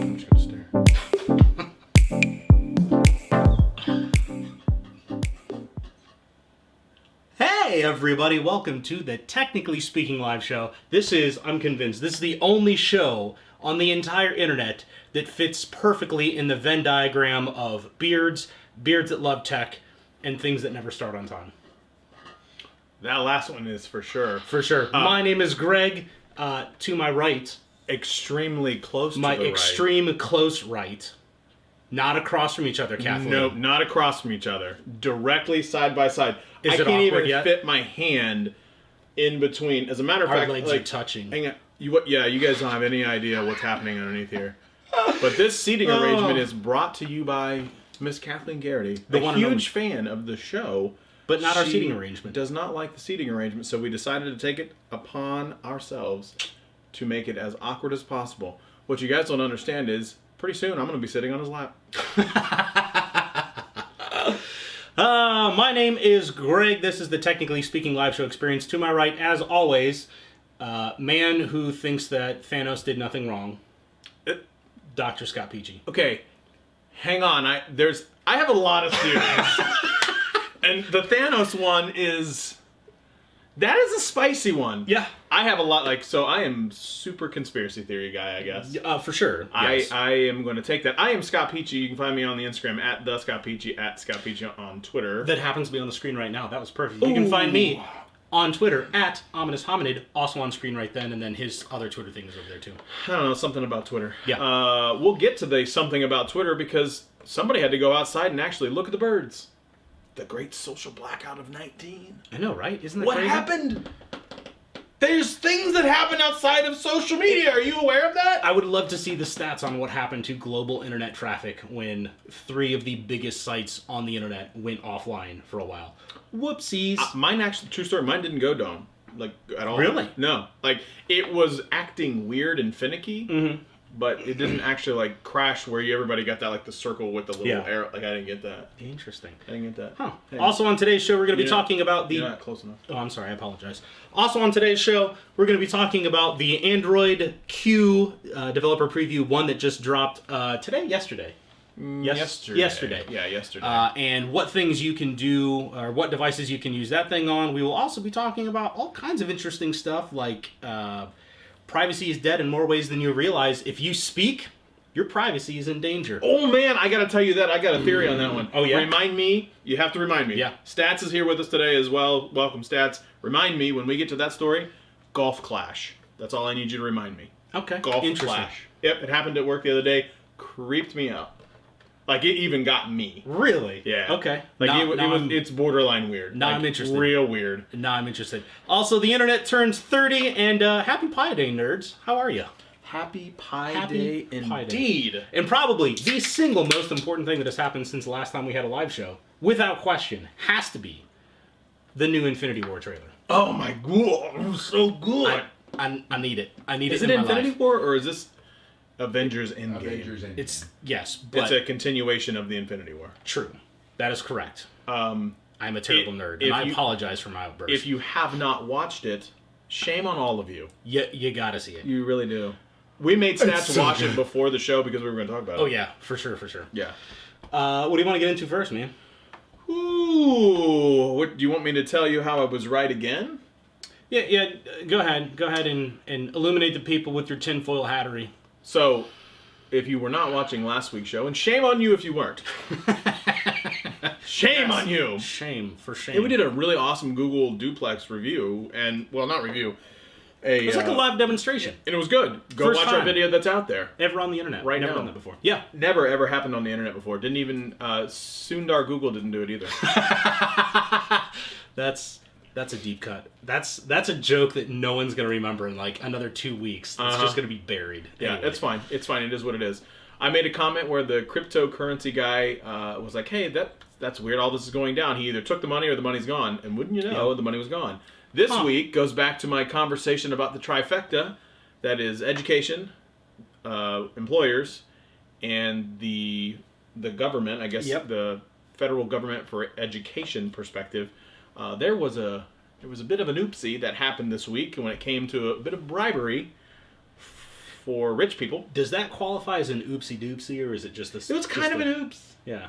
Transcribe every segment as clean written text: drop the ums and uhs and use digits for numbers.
I'm just gonna stare. Hey everybody, welcome to the Technically Speaking live show. I'm convinced, this is the only show on the entire internet that fits perfectly in the Venn diagram of beards that love tech, and things that never start on time. That last one is for sure. For sure. My name is Greg. To my right, Extremely close to my the extreme close right. Not across from each other, right. Kathleen. Nope, not across from each other. Directly side by side. Is I it can't awkward even yet? fit my hand in between. As a matter of Our fact, legs like, are touching. hang on. You guys don't have any idea what's happening underneath here. But this seating arrangement is brought to you by Miss Kathleen Garrity, The a one and only. huge fan of the show. But not our She seating arrangement. Does not like the seating arrangement, so we decided to take it upon ourselves to make it as awkward as possible. What you guys don't understand is, pretty soon I'm going to be sitting on his lap. My name is Greg. This is the Technically Speaking live show experience. To my right, as always, man who thinks that Thanos did nothing wrong, Dr. Scott Peachy. Okay, hang on. I have a lot of theories, and the Thanos one is a spicy one. Yeah. I have a lot. So I am super conspiracy theory guy, I guess. For sure. Yes. I am going to take that. I am Scott Peachy. You can find me on the Instagram at the Scott Peachy, at Scott Peachy on Twitter. That happens to be on the screen right now. That was perfect. You can find me on Twitter at Ominous Hominid, also on screen right then, and then his other Twitter thing is over there too. I don't know, something about Twitter. Yeah. We'll get to the something about Twitter because somebody had to go outside and actually look at the birds. The great social blackout of 19. I know, right? Isn't that What crazy? happened? There's things that happen outside of social media. Are you aware of that? I would love to see the stats on what happened to global internet traffic when 3 of the biggest sites on the internet went offline for a while. Whoopsies. Mine actually, true story, mine didn't go down. Like, at all. Really? No. Like, it was acting weird and finicky, but it didn't actually, like, crash where everybody got that, like, the circle with the little arrow. Like, I didn't get that. Interesting. I didn't get that. Huh. Hey, Also on today's show, we're going to be You're not- talking about the... You're not close enough. Oh, I'm sorry. I apologize. Also on today's show, we're going to be talking about the Android Q developer preview, one that just dropped yesterday. Yesterday. Yeah, yesterday. And what things you can do, or what devices you can use that thing on. We will also be talking about all kinds of interesting stuff, like privacy is dead in more ways than you realize. If you speak, your privacy is in danger. Oh man, I gotta tell you that. I got a theory on that one. Oh, yeah? Remind me. You have to remind me. Yeah. Stats is here with us today as well. Welcome, Stats. Remind me when we get to that story. Golf Clash. That's all I need you to remind me. Okay. Golf Interesting. Clash. Yep, it happened at work the other day. Creeped me out. Like, it even got me. Really? Yeah. Okay. Like, Now it's borderline weird. Now Like, I'm interested. Real weird. Now I'm interested. Also, the internet turns 30, and happy Pi Day, nerds. How are you? Happy Pi Happy Day Pi Day. indeed. And probably the single most important thing that has happened since the last time we had a live show, without question, has to be the new Infinity War trailer. Oh my god, it was so good. I need it. I need Is it it in my Infinity life. War or is this Avengers Endgame? Avengers Endgame. It's, yes, but It's a continuation of the Infinity War. true. That is correct. I'm a terrible nerd, if and I you- apologize for my outburst. If you have not watched it, shame on all of you. You gotta see it. You really do. We made Stats so watch good. it before the show because we were going to talk about it. Oh yeah, for sure. Yeah. What do you want to get into first, man? Ooh. What, do you want me to tell you how I was right again? Yeah. Go ahead and illuminate the people with your tinfoil hattery. So, if you were not watching last week's show, and shame on you if you weren't. Shame on you. Shame for shame. Yeah, we did a really awesome Google Duplex review, and, well, not review. It was like a live demonstration. And it was good. Go First watch our time. video that's out there. Ever on the internet. Right Never now. done that before. Yeah. Never ever happened on the internet before. Didn't even Sundar Google didn't do it either. That's a deep cut. That's a joke that no one's gonna remember in like another 2 weeks. It's just gonna be buried. Yeah, Anyway. it's fine. It's fine. It is what it is. I made a comment where the cryptocurrency guy was like, "Hey, that's weird. All this is going down." He either took the money or the money's gone. And wouldn't you know, the money was gone. This week goes back to my conversation about the trifecta. That is education, employers, and the government. I guess the federal government for education perspective. There was a bit of an oopsie that happened this week when it came to a bit of bribery for rich people. Does that qualify as an oopsie doopsie, or is it just this? It was kind of an oops. Yeah.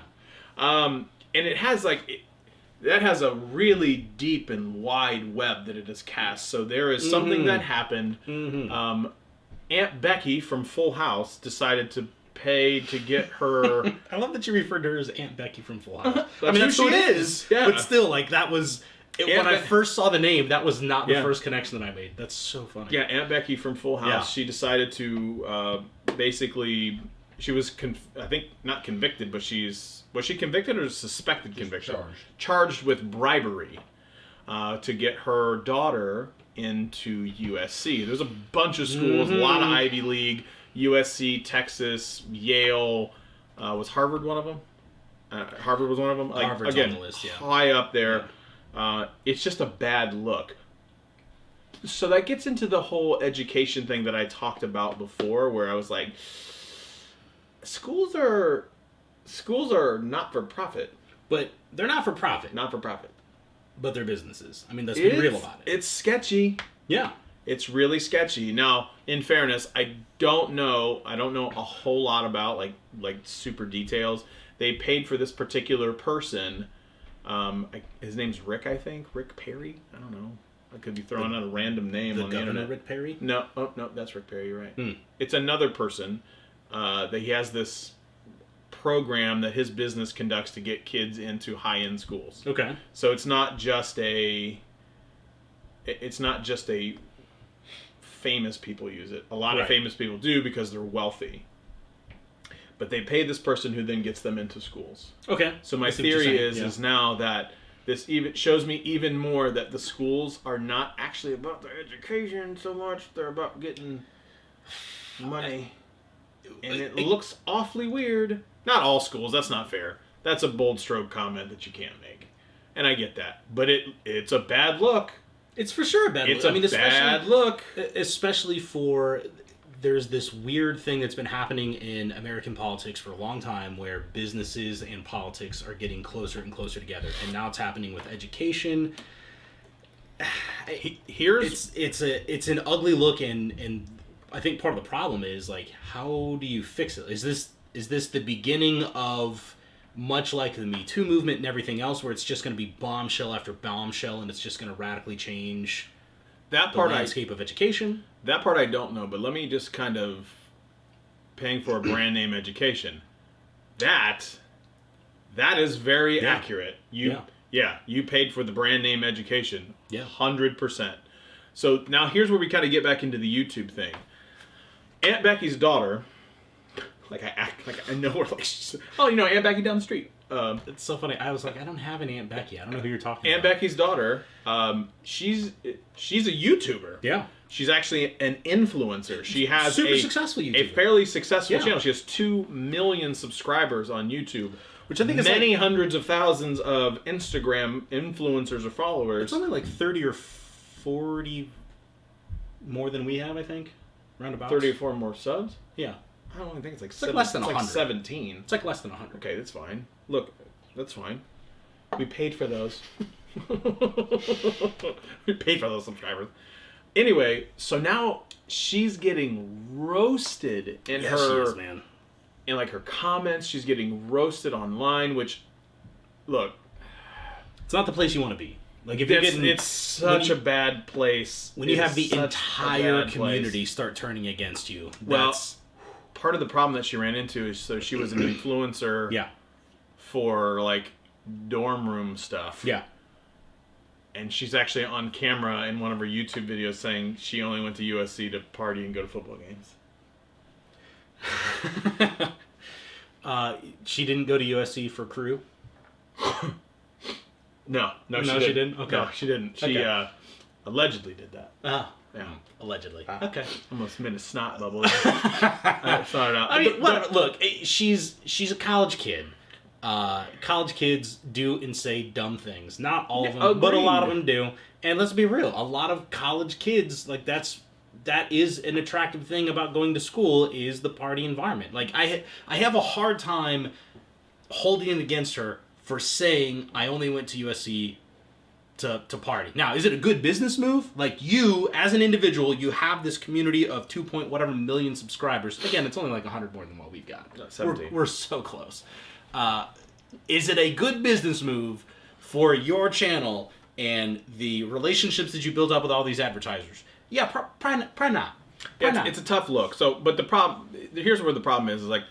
And it has that has a really deep and wide web that it is cast. So there is something that happened. Aunt Becky from Full House decided to pay to get her. I love that you referred to her as Aunt Becky from Full House. That's who she is. Yeah. But still, like, that was... when I first saw the name, that was not the Yeah. first connection that I made. That's so funny. Yeah, Aunt Becky from Full House. Yeah. She decided to basically... She was, I think, not convicted, but was she convicted or suspected conviction? Charged with bribery to get her daughter into USC. There's a bunch of schools, a lot of Ivy League, USC, Texas, Yale. Was Harvard one of them? Harvard was one of them. Harvard's again, on the list, yeah. High up there. It's just a bad look. So that gets into the whole education thing that I talked about before, where I was like, schools are not for profit. But they're not for profit. Not for profit. But they're businesses. I mean, let's be real about it. It's sketchy. Yeah. It's really sketchy. Now, in fairness, I don't know a whole lot about like super details. They paid for this particular person. His name's Rick, I think. Rick Perry? I don't know. I could be throwing out a random name on the internet. Rick Perry? No, that's Rick Perry, you're right. It's another person that he has this program that his business conducts to get kids into high-end schools. Okay. So it's not just a famous people use it. A lot of famous people do because they're wealthy. But they pay this person who then gets them into schools. Okay. So my theory is now that this even shows me even more that the schools are not actually about their education so much. They're about getting money. And it looks awfully weird. Not all schools, that's not fair. That's a bold stroke comment that you can't make. And I get that. But it's a bad look. It's for sure a bad look. It's a bad look. Especially for... There's this weird thing that's been happening in American politics for a long time where businesses and politics are getting closer and closer together. And now it's happening with education. It's an ugly look, and I think part of the problem is, like, how do you fix it? Is this the beginning of, much like the Me Too movement and everything else, where it's just going to be bombshell after bombshell and it's just going to radically change the landscape of education? That part I don't know, but let me just kind of paying for a brand name education. That is very accurate. You paid for the brand name education. Yeah. 100%. So now here's where we kind of get back into the YouTube thing. Aunt Becky's daughter, like I act like I know her, like, Aunt Becky down the street. It's so funny. I was like, I don't have an Aunt Becky. I don't know who you're talking about. Aunt Becky's daughter, she's a YouTuber. Yeah. She's actually an influencer. She has successful YouTuber. A fairly successful channel. She has 2 million subscribers on YouTube, which I think is many hundreds of thousands of Instagram influencers or followers. It's only like 30 or 40 more than we have, I think. Roundabout. 30 or 4 more subs? Yeah. I don't think it's like less than 100. Like 17. It's like less than 100. Okay, that's fine. Look, that's fine. We paid for those. We paid for those subscribers. Anyway, so now she's getting roasted in she is, man. In like her comments. She's getting roasted online, which, look, it's not the place you want to be. Like, if you're getting, it's such a bad place. When you have the entire community start turning against you. Well, part of the problem that she ran into is, so she was an influencer. Yeah. For like dorm room stuff. Yeah. And she's actually on camera in one of her YouTube videos saying she only went to USC to party and go to football games. She didn't go to USC for crew? No, she didn't. Okay. No, she didn't. She allegedly did that. Oh. Yeah. Allegedly. Okay. Almost made a snot bubble. I saw it out. I mean, look, she's a college kid. College kids do and say dumb things. Not all of them, but a lot of them do. And let's be real, a lot of college kids, like, that is an attractive thing about going to school, is the party environment. Like, I have a hard time holding it against her for saying I only went to USC to party. Now, is it a good business move? Like, you, as an individual, you have this community of 2 point whatever million subscribers. Again, it's only like 100 more than what we've got. 17. We're so close. Is it a good business move for your channel and the relationships that you build up with all these advertisers? Yeah, probably not. It's a tough look. So, but here's where the problem is like,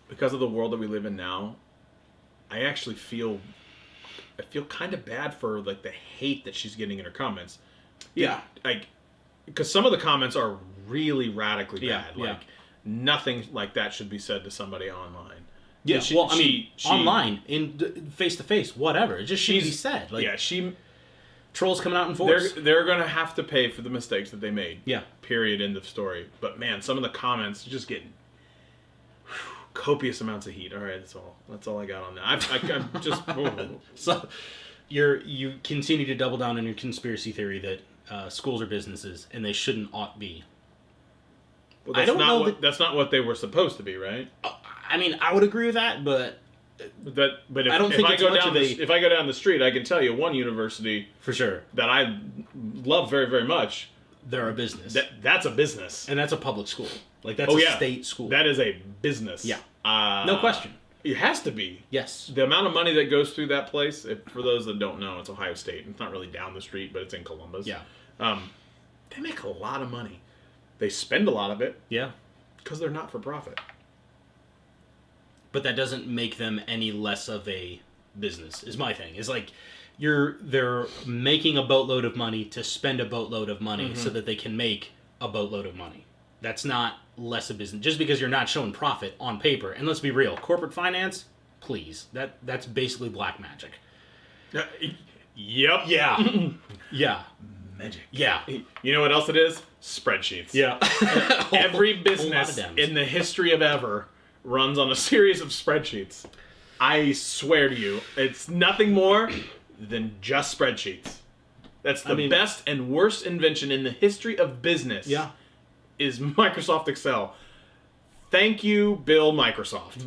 because of the world that we live in now, I actually feel kind of bad for like the hate that she's getting in her comments. Yeah. Like, because some of the comments are really radically bad. Yeah. Like, nothing like that should be said to somebody online. Yeah, she, online, in face-to-face, whatever. It just shouldn't be said. Like, trolls coming out in force. They're going to have to pay for the mistakes that they made. Yeah. Period, end of story. But, man, some of the comments just get copious amounts of heat. All right, that's all I got on that. I'm just... So, you continue to double down on your conspiracy theory that schools are businesses, and they ought be. Well, that's not what they were supposed to be, right? I mean, I would agree with that, but if I go down the street, I can tell you one university for sure that I love very, very much. They're a business. That's a business, and that's a public school. Like that's a state school. That is a business. Yeah, no question. It has to be. Yes. The amount of money that goes through that place. For those that don't know, it's Ohio State. It's not really down the street, but it's in Columbus. Yeah. They make a lot of money. They spend a lot of it. Yeah. Because they're not for profit. But that doesn't make them any less of a business, is my thing. It's like they're making a boatload of money to spend a boatload of money so that they can make a boatload of money. That's not less a business. Just because you're not showing profit on paper. And let's be real, corporate finance, please. That's basically black magic. Yep. Yeah. Yeah. Magic. Yeah. You know what else it is? Spreadsheets. Yeah. Every business in the history of ever runs on a series of spreadsheets. I swear to you, it's nothing more than just spreadsheets. That's the best and worst invention in the history of business. Yeah. Is Microsoft Excel. Thank you, Bill Microsoft.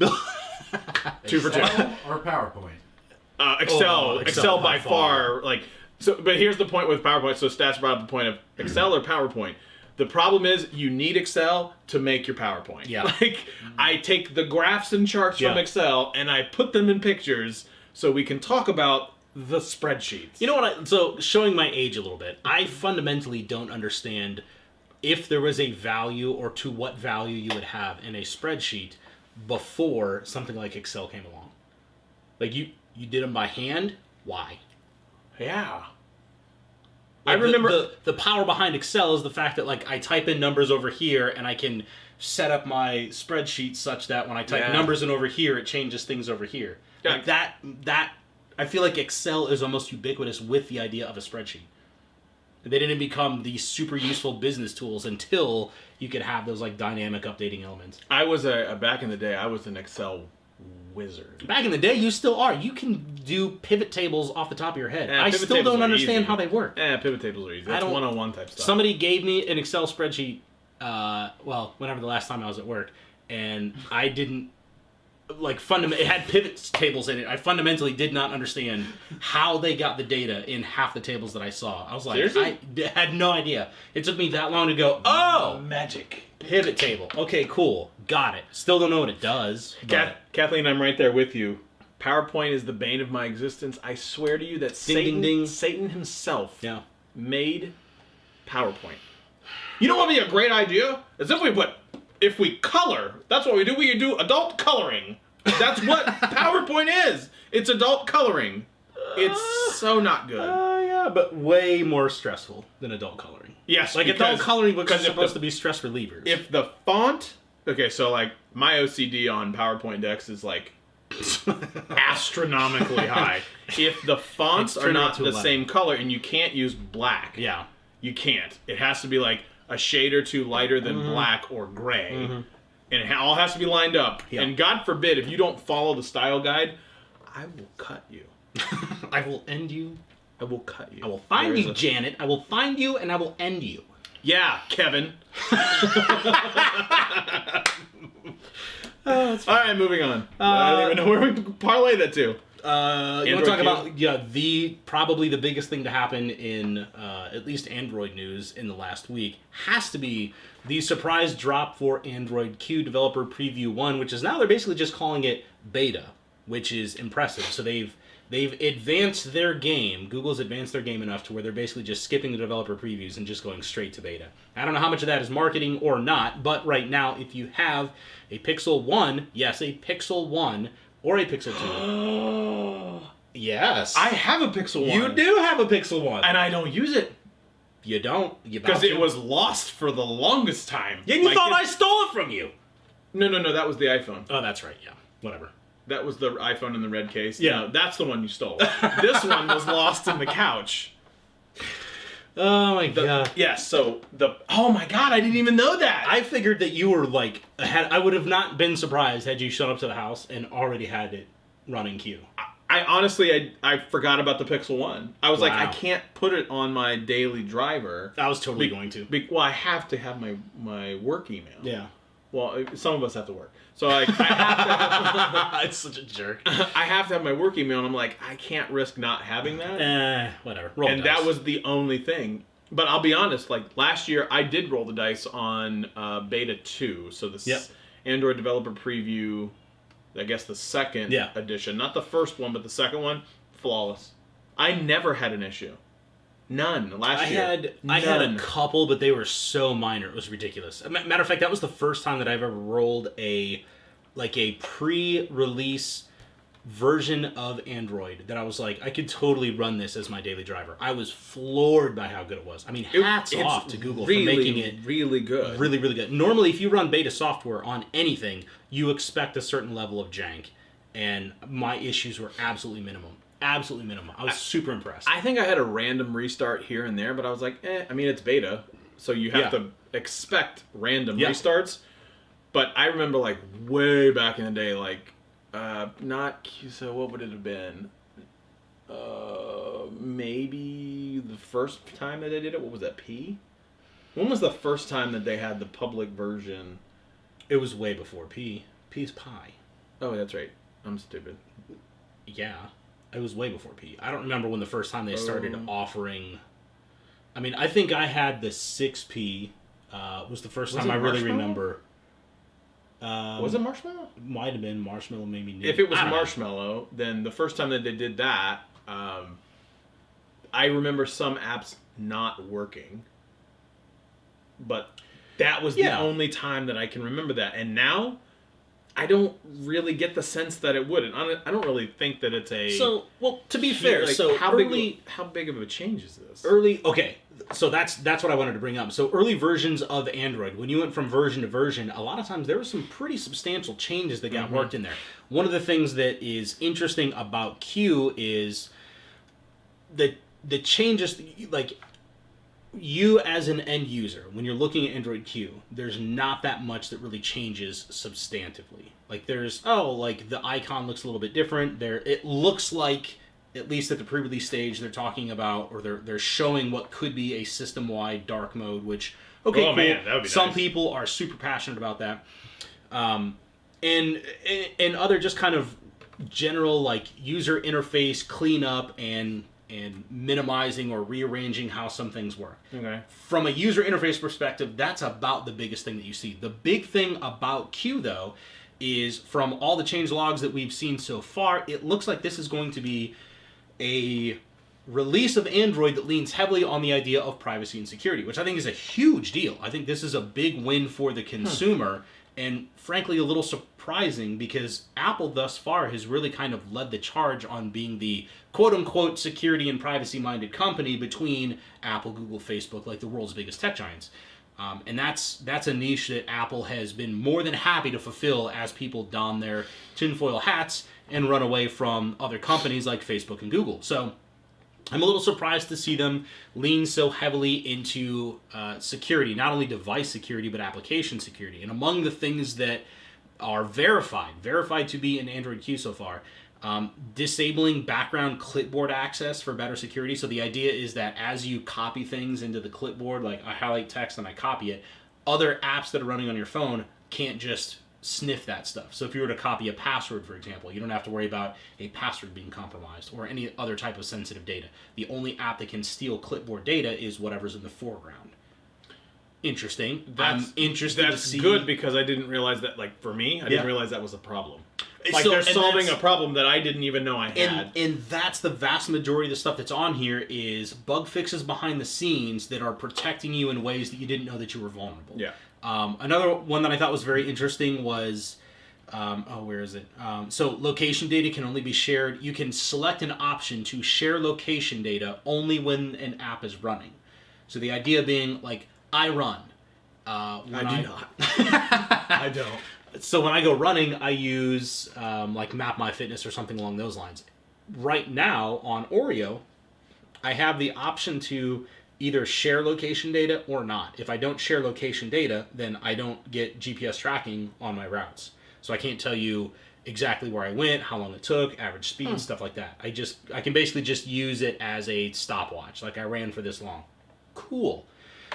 2 for 2. Or PowerPoint? Excel by far. But here's the point with PowerPoint. So Stats brought up the point of Excel or PowerPoint. The problem is you need Excel to make your PowerPoint. Yeah. I take the graphs and charts from Excel and I put them in pictures so we can talk about the spreadsheets. You know what? So showing my age a little bit, I fundamentally don't understand if there was a value or to what value you would have in a spreadsheet before something like Excel came along. Like you did them by hand. Why? Yeah. Like I remember the power behind Excel is the fact that I type in numbers over here and I can set up my spreadsheet such that when I type numbers in over here, it changes things over here. Yeah. Like that I feel like Excel is almost ubiquitous with the idea of a spreadsheet. They didn't become these super useful business tools until you could have those dynamic updating elements. I was back in the day, I was an Excel wizard. Back in the day, you still are. You can do pivot tables off the top of your head. I still don't understand how they work. Pivot tables are easy. That's one-on-one type stuff. Somebody gave me an Excel spreadsheet, whenever the last time I was at work, and I didn't, it had pivot tables in it. I fundamentally did not understand how they got the data in half the tables that I saw. I was like, seriously? I had no idea. It took me that long to go, oh! Magic. Pivot table. Okay, cool. Got it. Still don't know what it does. Kathleen, I'm right there with you. PowerPoint is the bane of my existence. I swear to you that Satan himself made PowerPoint. You know what would be a great idea? Is if we color. That's what we do. We do adult coloring. That's what PowerPoint is. It's adult coloring. It's so not good. Yeah, but way more stressful than adult coloring. Yes, adult coloring books are supposed to be stress relievers. If the font... Okay, so my OCD on PowerPoint decks is astronomically high. If the fonts are not the same color and you can't use black, you can't. It has to be a shade or two lighter than black or gray, and it all has to be lined up. Yeah. And God forbid if you don't follow the style guide, I will cut you. I will end you. I will cut you. I will find you, Janet. I will find you and I will end you. Yeah, Kevin. All right, moving on. I don't even know where we parlay that to. You want to talk about probably the biggest thing to happen in at least Android news in the last week has to be the surprise drop for Android Q Developer Preview 1, which is now they're basically just calling it beta, which is impressive. So they've advanced their game. Google's advanced their game enough to where they're basically just skipping the developer previews and just going straight to beta. I don't know how much of that is marketing or not, but right now, if you have a Pixel 1, yes, a Pixel 1 or a Pixel 2. Yes. I have a Pixel 1. You do have a Pixel 1. And I don't use it. You don't? Because it was lost for the longest time. Yeah, you thought I stole it from you. No, that was the iPhone. Oh, that's right, yeah. Whatever. That was the iPhone in the red case. Yeah. No, that's the one you stole. This one was lost in the couch. Oh my god. Yes, oh my god, I didn't even know that. I figured that you were like, I would have not been surprised had you shown up to the house and already had it running Q. I honestly, I forgot about the Pixel 1. I was like, Wow. I can't put it on my daily driver. I was totally going to. Well, I have to have my work email. Yeah. Well, some of us have to work. So I have to have... It's such a jerk. I have to have my work email, and I'm like, I can't risk not having that. Whatever. And that was the only thing. But I'll be honest, like, last year, I did roll the dice on Beta 2. So this Android Developer Preview, I guess the second edition. Not the first one, but the second one. Flawless. I never had an issue. None last year. I had a couple, but they were so minor. It was ridiculous. Matter of fact, that was the first time that I've ever rolled a pre-release version of Android that I was like, I could totally run this as my daily driver. I was floored by how good it was. I mean, hats off to Google for making it really good. Really, really good. Normally, if you run beta software on anything, you expect a certain level of jank, and my issues were absolutely minimum. Absolutely minimum. I was super impressed. I think I had a random restart here and there, but I was like, I mean, it's beta, so you have to expect random restarts. But I remember, like, way back in the day, like, not Q, so what would it have been? Maybe the first time that they did it, what was that, P? When was the first time that they had the public version? It was way before P. P's Pi. Oh, that's right. I'm stupid. Yeah. It was way before P. I don't remember when the first time they started offering... I mean, I think I had the 6P was the first time I really remember. Was it Marshmallow? Might have been Marshmallow, maybe new. If it was Marshmallow, then the first time that they did that, I remember some apps not working. But that was the only time that I can remember that. And now... I don't really get the sense that it would. And I don't really think that it's a... So, well, to be fair, like, so how big of a change is this? Okay, so that's what I wanted to bring up. So early versions of Android, when you went from version to version, a lot of times there were some pretty substantial changes that got worked in there. One of the things that is interesting about Q is the changes, like... You as an end user, when you're looking at Android Q, there's not that much that really changes substantively. Like there's, like the icon looks a little bit different. It looks like, at least at the pre-release stage, they're talking about, or they're showing what could be a system-wide dark mode, which, okay, cool. Man, that would be Some nice. people are super passionate about that. And other just kind of general, like, user interface cleanup and minimizing or rearranging how some things work. Okay. From a user interface perspective, that's about the biggest thing that you see. The big thing about Q, though, is from all the change logs that we've seen so far, it looks like this is going to be a release of Android that leans heavily on the idea of privacy and security, which I think is a huge deal. I think this is a big win for the consumer, and frankly a little surprising because Apple thus far has really kind of led the charge on being the quote-unquote security and privacy-minded company between Apple, Google, Facebook, like the world's biggest tech giants. And that's a niche that Apple has been more than happy to fulfill as people don their tinfoil hats and run away from other companies like Facebook and Google. So I'm a little surprised to see them lean so heavily into security, not only device security, but application security. And among the things that are verified to be in Android Q so far, disabling background clipboard access for better security. So the idea is that as you copy things into the clipboard, like I highlight text and I copy it, other apps that are running on your phone can't just sniff that stuff. So if you were to copy a password, for example, you don't have to worry about a password being compromised or any other type of sensitive data. The only app that can steal clipboard data is whatever's in the foreground. Interesting. I'm interested to see. That's good because I didn't realize that, like, for me, I didn't realize that was a problem. Like, So- they're and solving a that's- problem that I didn't even know I had. And that's the vast majority of the stuff that's on here is bug fixes behind the scenes that are protecting you in ways that you didn't know that you were vulnerable. Yeah. Another one that I thought was very interesting was, where is it? So location data can only be shared. You can select an option to share location data only when an app is running. So the idea being, like, I run. I do not. I don't. So when I go running, I use like MapMyFitness or something along those lines. Right now on Oreo, I have the option to either share location data or not. If I don't share location data, then I don't get GPS tracking on my routes. So I can't tell you exactly where I went, how long it took, average speed, stuff like that. I can basically just use it as a stopwatch. Like, I ran for this long. Cool.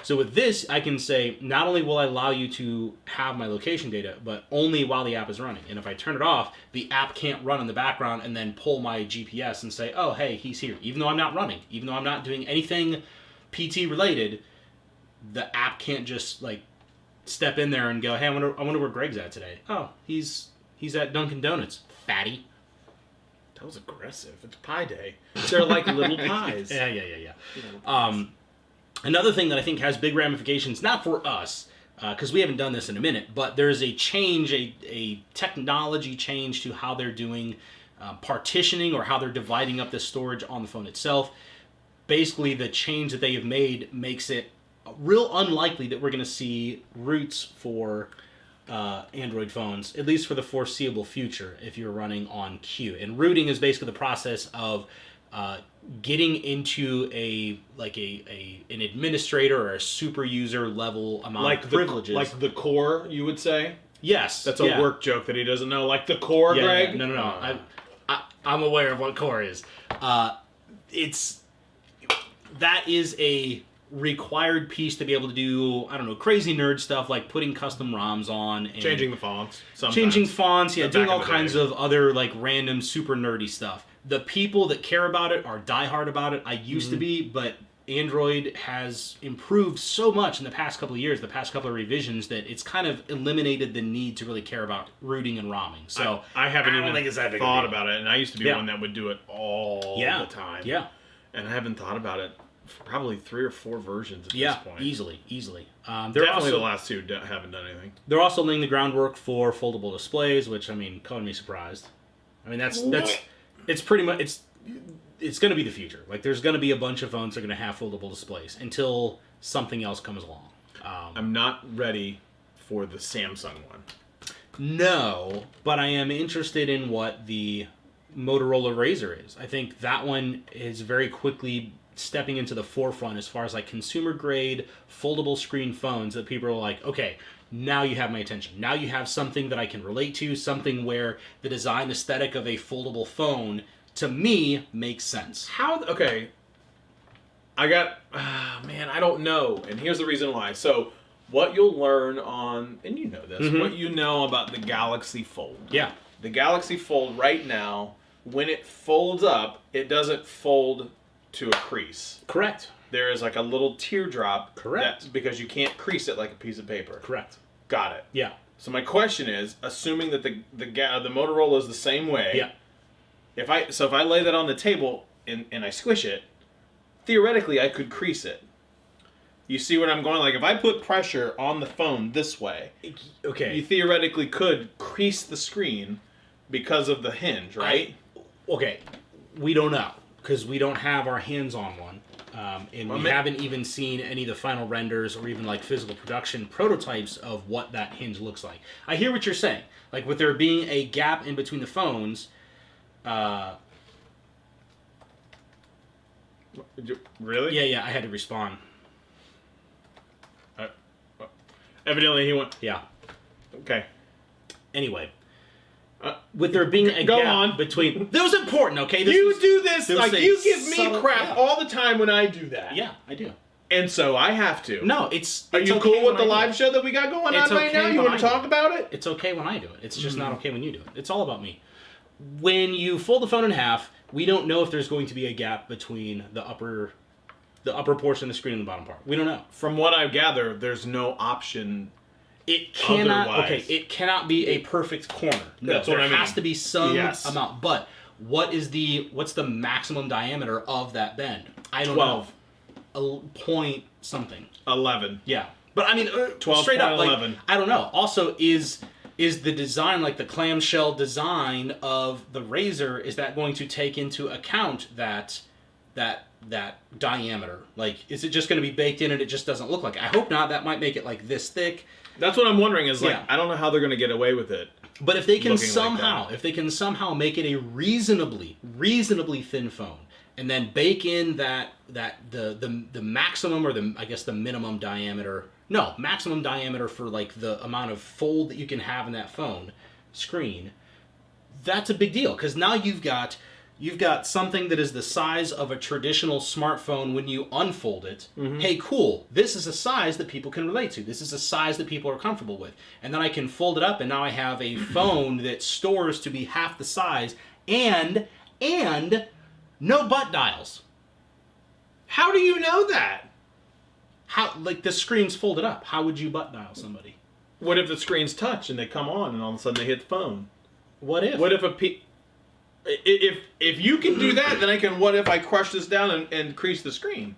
So with this, I can say, not only will I allow you to have my location data, but only while the app is running. And if I turn it off, the app can't run in the background and then pull my GPS and say, oh, hey, he's here. Even though I'm not running, even though I'm not doing anything PT related, the app can't just, like, step in there and go, hey, I wonder where Greg's at today. Oh, he's at Dunkin' Donuts, fatty. That was aggressive. It's Pie Day. They're like little pies. Yeah. Another thing that I think has big ramifications, not for us, because we haven't done this in a minute, but there's a change, a technology change to how they're doing partitioning or how they're dividing up the storage on the phone itself. Basically, the change that they have made makes it real unlikely that we're going to see roots for Android phones, at least for the foreseeable future, if you're running on Q. And rooting is basically the process of getting into an administrator or a super user level amount of privileges. Like the core, you would say? Yes. That's a work joke that he doesn't know. Like the core, Greg? Yeah. No. I'm aware of what core is. That is a required piece to be able to do, I don't know, crazy nerd stuff like putting custom ROMs on. And changing the fonts. Sometimes. Changing fonts, yeah, Back doing in all the kinds day. of other, like, random super nerdy stuff. The people that care about it are diehard about it. I used to be, but Android has improved so much in the past couple of years, the past couple of revisions, that it's kind of eliminated the need to really care about rooting and ROMing. So I haven't don't even think it's that big a thought deal. about it, and I used to be Yeah. one that would do it all the time. Yeah. And I haven't thought about it for probably 3 or 4 versions at Yeah, this point. easily. They're Definitely also, the last 2 haven't done anything. They're also laying the groundwork for foldable displays, which, I mean, color me surprised. I mean, that's it's pretty much it's going to be the future. Like, there's going to be a bunch of phones that are going to have foldable displays until something else comes along. I'm not ready for the Samsung one. No, but I am interested in what the Motorola Razr is. I think that one is very quickly stepping into the forefront as far as, like, consumer grade foldable screen phones that people are like, okay, now you have my attention. Now you have something that I can relate to, something where the design aesthetic of a foldable phone, to me, makes sense. Okay. I got, man, I don't know. And here's the reason why. So, what you'll learn on, and you know this, what you know about the Galaxy Fold. Yeah. The Galaxy Fold right now, when it folds up, it doesn't fold to a crease. Correct. There is like a little teardrop. Correct. Because you can't crease it like a piece of paper. Correct. Got it. Yeah. So my question is, assuming that the Motorola is the same way. Yeah. If I lay that on the table and I squish it, theoretically I could crease it. You see what I'm going? Like, if I put pressure on the phone this way, Okay. you theoretically could crease the screen because of the hinge, right? Okay. We don't know, because we don't have our hands on one. And we haven't even seen any of the final renders or even, like, physical production prototypes of what that hinge looks like. I hear what you're saying. Like, with there being a gap in between the phones, Really? yeah, I had to respond. Evidently he went. Yeah. Okay. Anyway. With there being a Go gap on. between... That was important, okay? You do this, there like, was a you give me subtle- crap yeah. all the time when I do that. Yeah, I do. And so I have to. No, it's Are you okay cool with when the I do live show that we got going It's on right okay now? You when want I to do talk about it? It's okay when I do it. It's just not okay when you do it. It's all about me. When you fold the phone in half, we don't know if there's going to be a gap between the upper portion of the screen and the bottom part. We don't know. From what I gather, there's no option. It cannot. Otherwise. Okay, it cannot be a perfect corner. No, That's what there I mean. has to be some Yes. amount. But what's the maximum diameter of that bend? I don't 12. know. A point something. 11. Yeah, but I mean, 12, straight up, like 11. I don't know. Also, is the design, like the clamshell design of the Razor, is that going to take into account that diameter? Like, is it just going to be baked in and it just doesn't look like it? I hope not. That might make it like this thick. That's what I'm wondering is like, Yeah. I don't know how they're going to get away with it. But if they can Looking like somehow, that. if they can somehow make it a reasonably thin phone, and then bake in the maximum or the minimum diameter, maximum diameter for like the amount of fold that you can have in that phone screen, that's a big deal because now you've got something that is the size of a traditional smartphone when you unfold it. Hey, cool. This is a size that people can relate to. This is a size that people are comfortable with. And then I can fold it up and now I have a phone that stores to be half the size and no butt dials. How do you know that? How, like, the screen's folded up. How would you butt dial somebody? What if the screens touch and they come on and all of a sudden they hit the phone? What if? What if if you can do that, then I can. What if I crush this down and crease the screen?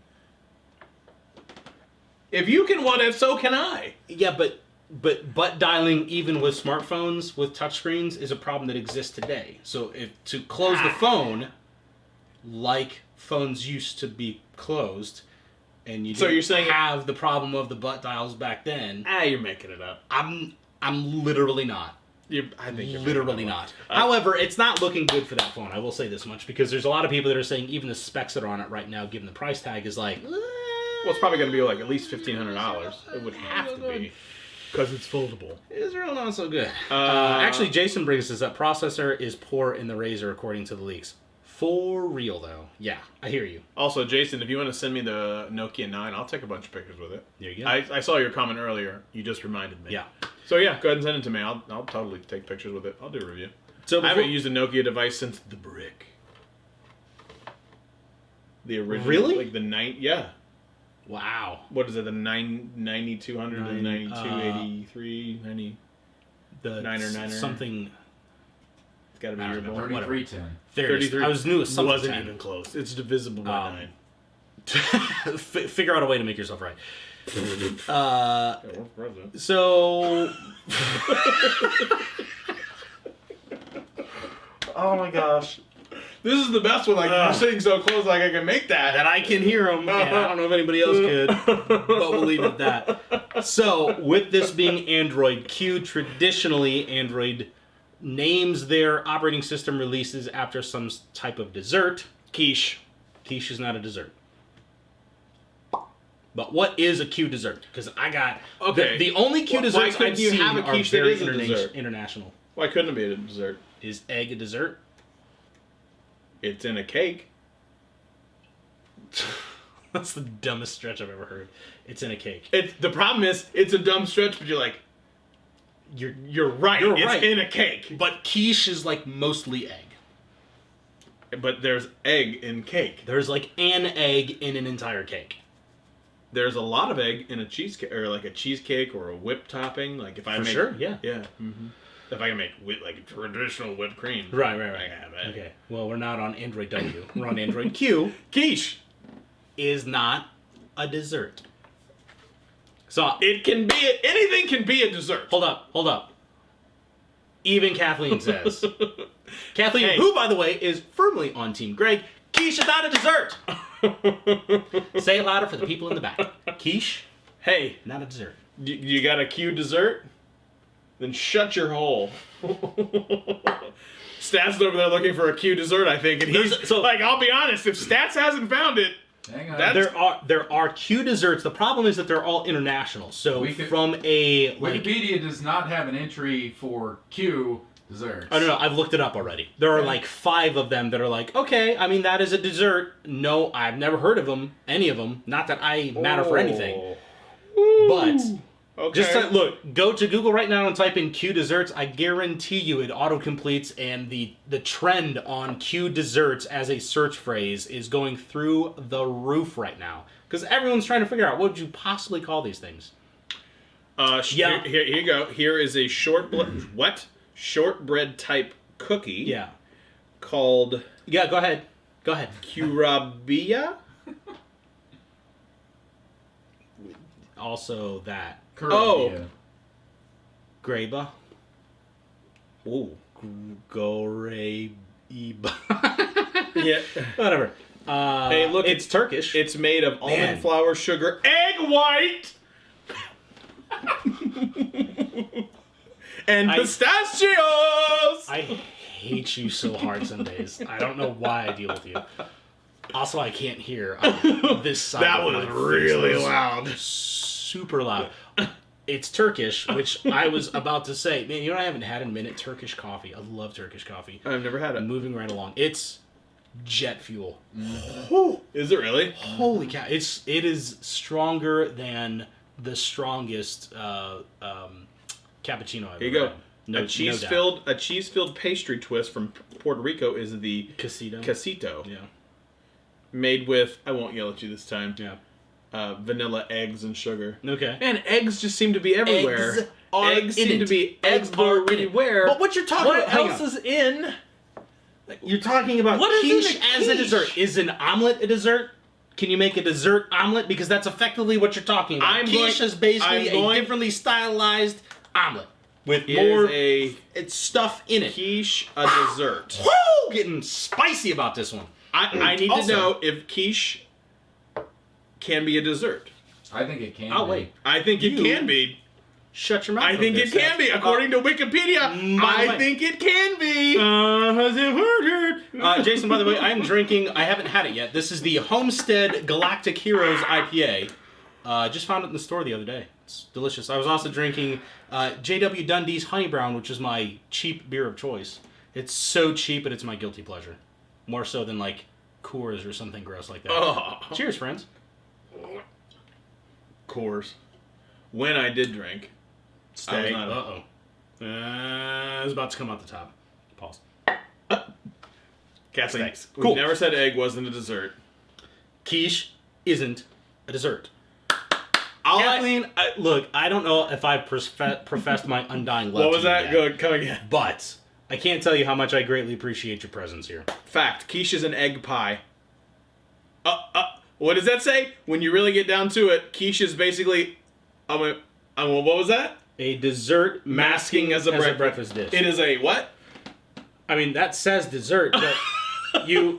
If you can, what if? So can I. Yeah, but butt dialing, even with smartphones with touchscreens, is a problem that exists today. So if to close the phone, like phones used to be closed, and you So didn't you're saying have the problem of the butt dials back then. You're making it up. I'm literally not. I think you're Literally not. However, it's not looking good for that phone. I will say this much because there's a lot of people that are saying even the specs that are on it right now, given the price tag, is like. Well, it's probably going to be like at least $1,500. It would have to be because it's foldable. Israel not so good. Actually, Jason brings this up. Processor is poor in the Razr according to the leaks. For real though. Yeah, I hear you. Also, Jason, if you want to send me the Nokia 9, I'll take a bunch of pictures with it. There you go. I saw your comment earlier. You just reminded me. Yeah. So yeah, go ahead and send it to me. I'll totally take pictures with it. I'll do a review. So I haven't used a Nokia device since the Brick. The original. Really? Like the 9. Yeah. Wow. What is it? The 9200, the 9283, 90. The 9er. something. It's got to be I your don't boy. know. 3310. There it is. 33. I was new as something. Wasn't even close. It's divisible by 9. Figure out a way to make yourself right. Yeah, we're president. So. Oh my gosh. This is the best one. Like you're sitting so close, like I can make that. And I can hear them. And I don't know if anybody else could, but we'll leave it at that. So, with this being Android Q, traditionally Android names their operating system releases after some type of dessert. Quiche. Quiche is not a dessert. But what is a Q dessert? Because I got the only Q Why desserts couldn't I've you seen have a are quiche that very is a dessert? international. Why couldn't it be a dessert? Is egg a dessert? It's in a cake. That's the dumbest stretch I've ever heard. It's in a cake. The problem is it's a dumb stretch, but you're like, you're right. You're it's right. in a cake. But quiche is like mostly egg. But there's egg in cake. There's like an egg in an entire cake. There's a lot of egg in a cheesecake, or like a cheesecake, or a whipped topping. Like if I For make, sure, yeah. Mm-hmm. If I can make like traditional whipped cream, Right. I can have egg. Okay. Well, we're not on Android W. We're on Android Q. Quiche. Is not a dessert. So It can be anything can be a dessert. hold up. Even Kathleen says. Kathleen, Hey. who by the way is firmly on Team Greg, quiche is not a dessert. Say it louder for the people in the back. Quiche, Hey, not a dessert. you got a Q dessert? Then shut your hole. Stats over there looking for a Q dessert, I think, and he's So- like, I'll be honest, if Stats hasn't found it, Hang on. There are Q desserts. The problem is that they're all international. So We could- from a like Wikipedia does not have an entry for Q desserts. Oh, no, I've looked it up already. There are like 5 of them that are like, okay, I mean, that is a dessert. No, I've never heard of them, any of them. Not that I matter for anything. But, look, go to Google right now and type in Q desserts. I guarantee you it auto-completes, and the trend on Q desserts as a search phrase is going through the roof right now. Because everyone's trying to figure out, what would you possibly call these things? Here you go. Here is a shortbread type cookie. Yeah. Called. Yeah, go ahead. Curabia. Also that. Caribbean. Greba. Ooh. Goreba. Yeah. Whatever. Hey, look, it's Turkish. It's made of almond flour, sugar, egg white, and pistachios. I hate you so hard some days. I don't know why I deal with you. Also, I can't hear this side. That of was my really face. loud. Super loud. It's Turkish, which I was about to say. Man, you know what I haven't had in a minute? Turkish coffee. I love Turkish coffee. I've never had it. Moving right along. It's jet fuel. Is it really? Holy cow! It is stronger than the strongest cappuccino I've Here you ever go. had. A cheese-filled pastry twist from Puerto Rico is the Casito. Yeah. Made with, I won't yell at you this time. Yeah. Vanilla, eggs, and sugar. Okay. Man, eggs just seem to be everywhere. Eggs seem to be everywhere. But what you're talking What about? hang else on. is in? You're talking about What is quiche in a as a quiche? dessert. Is an omelet a dessert? Can you make a dessert omelet? Because that's effectively what you're talking about. Quiche is basically a differently stylized omelet with more it's stuff in it. Quiche a dessert. Woo! Getting spicy about this one. I need to know if quiche can be a dessert. I think it can. Oh be. wait, I think it can be. shut your mouth. I think it can be. According to Wikipedia, I think it can be. Has it heard it? Jason, by the way, I'm drinking. I haven't had it yet. This is the Homestead Galactic Heroes IPA. Just found it in the store the other day. It's delicious. I was also drinking J.W. Dundee's Honey Brown, which is my cheap beer of choice. It's so cheap, but it's my guilty pleasure. More so than like Coors or something gross like that. Oh. Cheers, friends. Coors. When I did drink. Stay. I was not Uh-oh. It's about to come out the top. Pause. Kathleen, Thanks. we Cool. never said egg wasn't a dessert. Quiche isn't a dessert. Kathleen, look, I don't know if I professed my undying love. What was to you that? yet, Good, come again. but I can't tell you how much I greatly appreciate your presence here. Fact, quiche is an egg pie. What does that say? When you really get down to it, quiche is basically... what was that? A dessert Masking as a breakfast dish. It is a what? I mean, that says dessert, but you...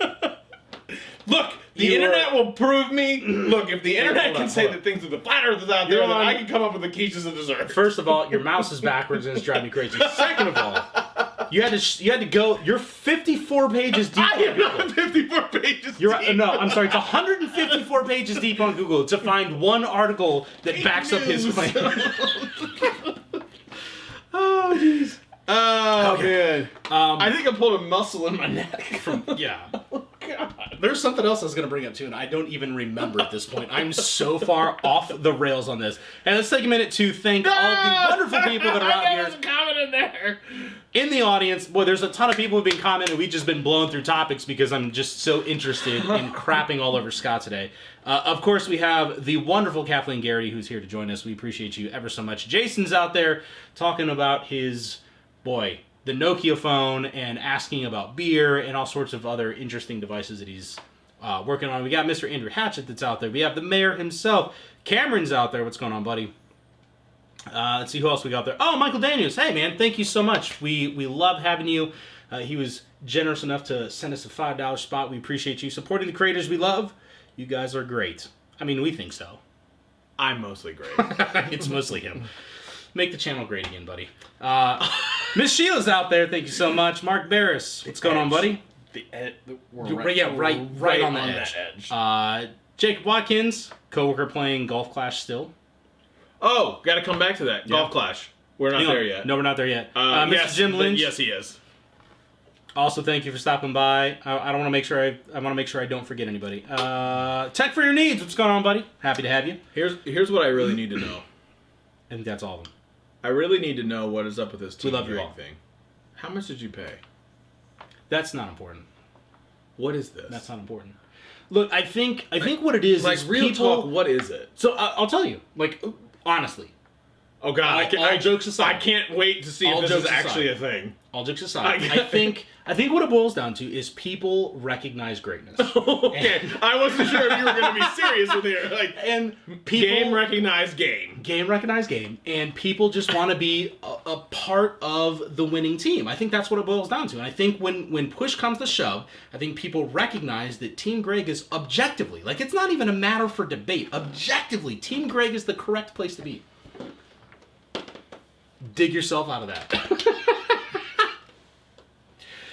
Look, the internet will prove me. Look, if the internet can say that things are the flat earthers out there, then I can come up with a quiche as a dessert. First of all, your mouse is backwards and it's driving me crazy. Second of all, you had to go. You're 54 pages deep. I am not 54 pages You're deep. no, I'm sorry. It's 154 pages deep on Google to find one article that backs up his claim. Oh jeez. Oh Okay. man. I think I pulled a muscle in my neck. Yeah. God. There's something else I was going to bring up too, and I don't even remember at this point. I'm so far off the rails on this. And let's take a minute to thank all the wonderful people that are out here. There's a comment in there. In the audience, boy, there's a ton of people who've been commenting. We've just been blowing through topics because I'm just so interested in crapping all over Scott today. Of course, we have the wonderful Kathleen Garrity who's here to join us. We appreciate you ever so much. Jason's out there talking about his, the Nokia phone and asking about beer and all sorts of other interesting devices that he's working on. We got Mr. Andrew Hatchett that's out there. We have the mayor himself. Cameron's out there. What's going on, buddy? Let's see who else we got there. Oh, Michael Daniels. Hey, man, thank you so much. We love having you. He was generous enough to send us a $5 spot. We appreciate you supporting the creators we love. You guys are great. I mean, we think so. I'm mostly great. It's mostly him. Make the channel great again, buddy. Miss Sheila's out there. Thank you so much. Mark Barris. What's going on, buddy? Right on the edge. Jacob Watkins, coworker playing Golf Clash still. Oh, got to come back to that. Golf Clash. We're not Hang on. there yet. No, we're not there yet. Mr. Yes, Jim Lynch. Yes, he is. Also, thank you for stopping by. I don't want to make sure I want to make sure I don't forget anybody. Tech for your needs. What's going on, buddy? Happy to have you. Here's what I really need to know. I think that's all of them. I really need to know what is up with this Team love you Greg all. thing. How much did you pay? That's not important. What is this? That's not important. Look, I think what it is like is real people. talk. What is it? So I'll tell you. Like honestly, Oh God! all jokes aside. I can't wait to see All if this is jokes actually aside. a thing. all jokes aside, I think what it boils down to is people recognize greatness. Okay, I wasn't sure if you were going to be serious with it. Like, And people game recognized game. game recognized game, and people just want to be a part of the winning team. I think that's what it boils down to. And I think when push comes to shove, I think people recognize that Team Greg is objectively, like it's not even a matter for debate. Objectively, Team Greg is the correct place to be. Dig yourself out of that.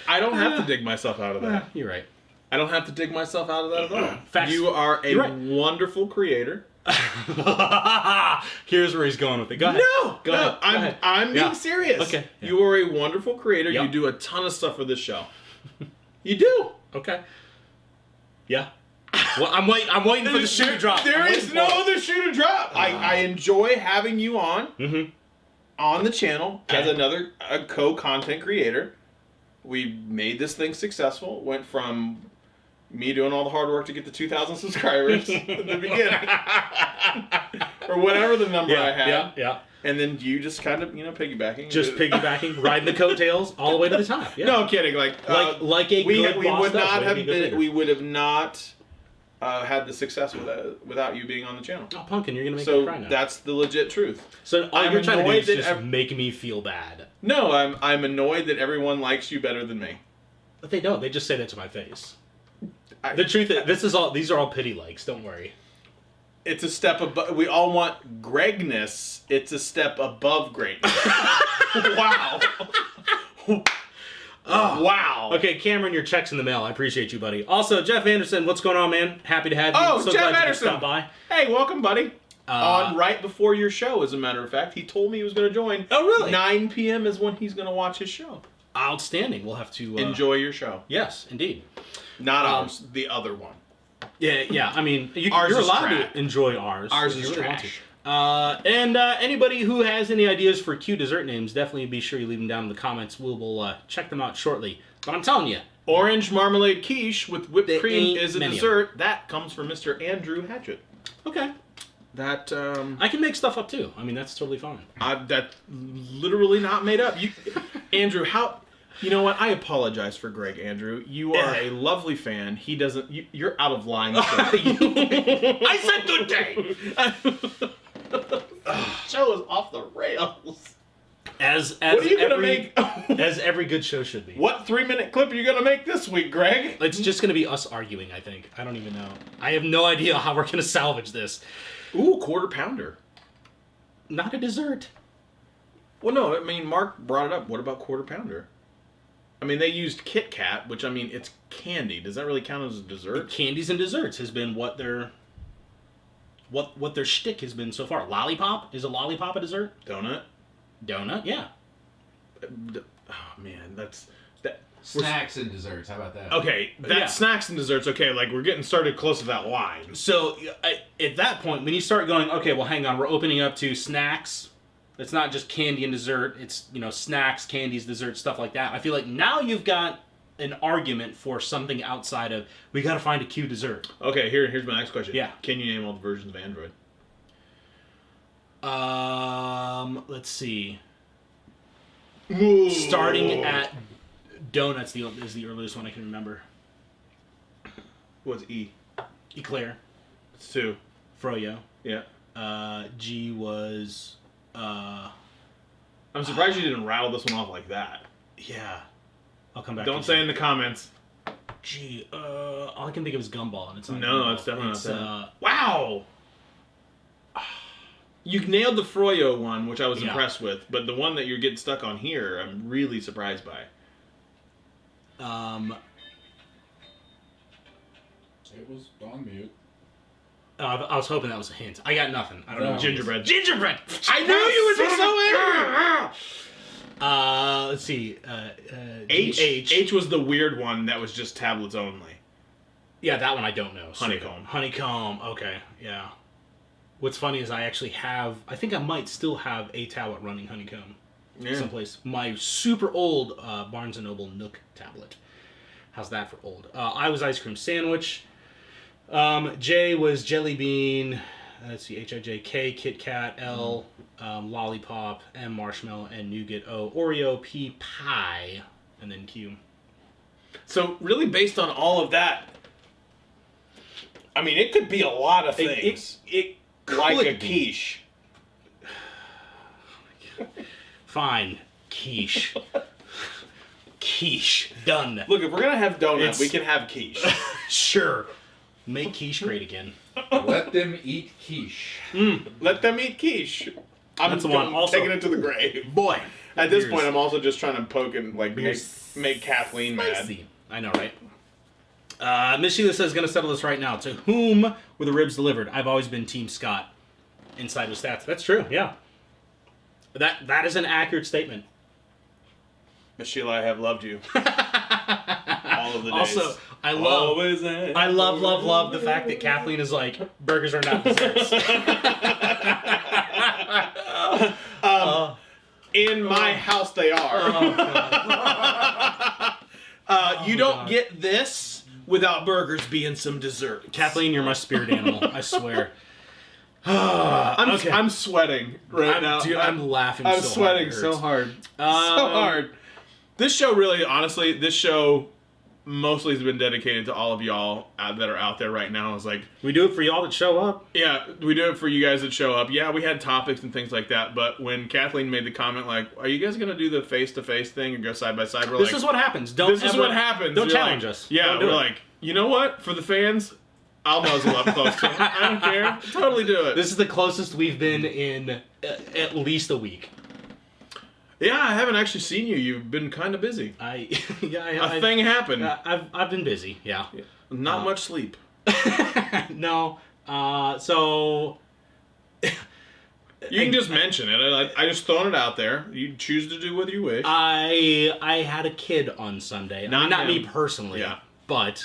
I don't have to dig myself out of that. You're right. I don't have to dig myself out of that at all. Facts. You are a You're right. wonderful creator. Here's where he's going with it. Go ahead. Go ahead. I'm Yeah. being serious. Okay. Yeah. You are a wonderful creator. Yep. You do a ton of stuff for this show. You do. Okay. Yeah. Well, I'm waiting for the shoe to drop. There is no other shoe to drop. I enjoy having you on on the channel as another co-content creator. We made this thing successful. Went from me doing all the hard work to get the 2,000 subscribers in the beginning, or whatever the number I had. Yeah. And then you just kind of, piggybacking. Just piggybacking, riding the coattails all the way to the top. Yeah. No kidding. Like a we good boss would does, not like have a good been. leader. We would have not had the success without you being on the channel. Oh, Pumpkin, you're gonna make me So cry now. that's the legit truth. So all I'm you're trying to do annoyed is that just make me feel bad. No, I'm annoyed that everyone likes you better than me. But they don't. They just say that to my face. I- The truth is, these are all pity likes. Don't worry. It's a step above. We all want Gregness. It's a step above greatness. Wow. Oh. Wow. Okay, Cameron, your check's in the mail. I appreciate you, buddy. Also, Jeff Anderson, what's going on, man? Happy to have you. Oh, so Jeff glad you could Anderson. stop by. Hey, welcome, buddy. On right before your show, as a matter of fact. He told me he was going to join. Oh, really? 9 p.m. is when he's going to watch his show. Outstanding. We'll have to Enjoy your show. Yes, indeed. Not ours, the other one. Yeah. I mean, Ours you're is allowed trash. to enjoy ours. Ours if is you really want trash. to. And anybody who has any ideas for cute dessert names, definitely be sure you leave them down in the comments. We'll check them out shortly. But I'm telling you, Orange marmalade quiche with whipped There cream ain't is a many of dessert. That comes from Mr. Andrew Hatchett. okay, That I can make stuff up too. I mean, that's totally fine. that's literally not made up. Andrew, how? You know what? I apologize for Greg, Andrew. You are a lovely fan. He doesn't. You're out of line. I said good day. Show is off the rails. As What are you gonna every, make? as every good show should be. What 3-minute clip are you gonna make this week, Greg? It's just gonna be us arguing. I think. I don't even know. I have no idea how we're gonna salvage this. Ooh, quarter pounder. Not a dessert. Well, no, I mean Mark brought it up. What about quarter pounder? I mean, they used Kit Kat, which I mean, it's candy. Does that really count as a dessert? Candies and desserts has been what their shtick has been so far. Lollipop, is a lollipop a dessert? Donut. Donut, yeah. Oh man, that's. Snacks and desserts. How about that? Okay, that's Yeah. snacks and desserts. Okay, like we're getting started close to that line. So at that point, when you start going, okay, well, hang on, we're opening up to snacks. It's not just candy and dessert. It's snacks, candies, desserts, stuff like that. I feel like now you've got an argument for something outside of we got to find a cute dessert. Okay, here's my next question. Yeah. Can you name all the versions of Android? Let's see. Ooh. Starting at donuts is the earliest one I can remember. What's E? Eclair, It's 2. Froyo. Yeah. G was I'm surprised you didn't rattle this one off like that. yeah. I'll come back. Don't to say G. in the comments. G. All I can think of is Gumball, and it's not. No, Gumball. it's definitely It's, not that. Wow. You nailed the Froyo one, which I was Yeah. impressed with, but the one that you're getting stuck on here, I'm really surprised by. It was on mute. I was hoping that was a hint. I got nothing. I don't know. Gingerbread. Gingerbread! I knew you would be so angry! Let's see. H. H was the weird one that was just tablets only. Yeah, that one I don't know. Honeycomb. Honeycomb, okay, yeah. What's funny is I actually have, I think I might still have a tablet running Honeycomb someplace. My super old Barnes & Noble Nook tablet. How's that for old? I was Ice Cream Sandwich. J was Jelly Bean. Let's see, H-I-J-K, Kit Kat, L, Lollipop, M, Marshmallow, and Nougat, O, Oreo, P, Pie, and then Q. So really based on all of that, I mean, it could be a lot of things. It like a could be. quiche. Fine. Quiche. Quiche. Done. Look, if we're going to have donuts, we can have quiche. Sure. Make quiche great again. Let them eat quiche. Let them eat quiche. That's the one. Also, taking it to the grave. boy. At this point, I'm also just trying to poke and like make Kathleen mad. Spicy. I know, right? Miss Sheila says, going to settle this right now. To whom were the ribs delivered? I've always been Team Scott. Inside with stats. That's true, yeah. That is an accurate statement. Miss Sheila, I have loved you. All of the days. Also, I love the fact that Kathleen is like, burgers are not desserts. In my house, they are. You don't get this without burgers being some dessert. Kathleen, you're my spirit animal. I swear. I'm sweating now. Dude, I'm laughing. I'm so sweating hard, so hard. So hard. This show really, honestly, mostly has been dedicated to all of y'all that are out there right now. It's like, we do it for y'all that show up. yeah, we do it for you guys that show up. Yeah, we had topics and things like that, but when Kathleen made the comment, like, are you guys going to do the face-to-face thing and go side by side? This is what happens. This is what happens. Don't You're challenge like, us. Yeah, we're like, you know what? For the fans, I'll muzzle up close to them. I don't care. Totally do it. This is the closest we've been in at least a week. Yeah, I haven't actually seen you. You've been kind of busy. A thing happened. I've been busy. Yeah. Not much sleep. No. So. You can just mention it. I just thrown it out there. You choose to do whether you wish. I had a kid on Sunday. Not me personally. Yeah. But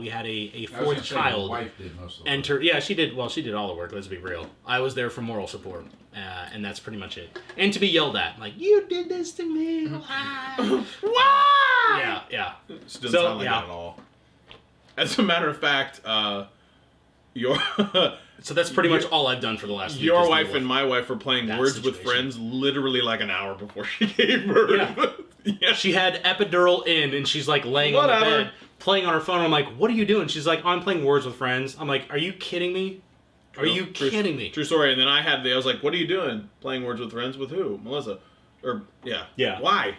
we had a I was fourth gonna say, child my wife did most of the enter. Yeah, she did. Well, she did all the work. Let's be real. I was there for moral support, and that's pretty much it. And to be yelled at, like, you did this to me. Why? Why? Yeah. This doesn't sound like that at all. As a matter of fact, your so that's pretty much all I've done for the last week. Your wife and my wife were playing that Words with situation. Friends literally like an hour before she gave birth. Yeah. Yeah. She had epidural in, and she's like laying on the bed, playing on her phone. I'm like, what are you doing? She's like, oh, I'm playing Words with Friends. I'm like, are you kidding me? Are you kidding me? True story. And then I was like, what are you doing? Playing Words with Friends with who? Melissa. Or, yeah. Yeah. Why?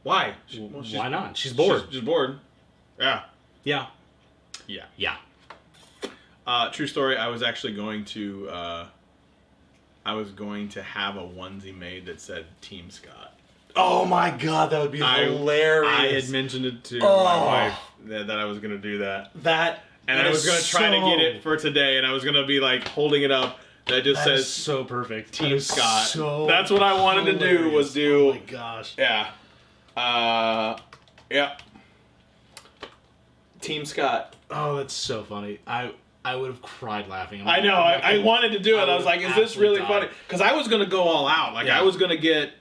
Why not? She's bored. She's bored. Yeah. Yeah. Yeah. Yeah. True story. I was actually going to have a onesie made that said Team Scott. Oh my god, that would be hilarious. I had mentioned it to my wife that I was going to do that. And I was going to try to get it for today, and I was going to be like holding it up. That just says so perfect. Team Scott. So that's what I wanted to do. Was do. Oh my gosh. Yeah. Yeah. Team Scott. Oh, that's so funny. I would have cried laughing. I know. I wanted to do it. I was like, is this really funny? Because I was going to go all out. Like, I was going to get...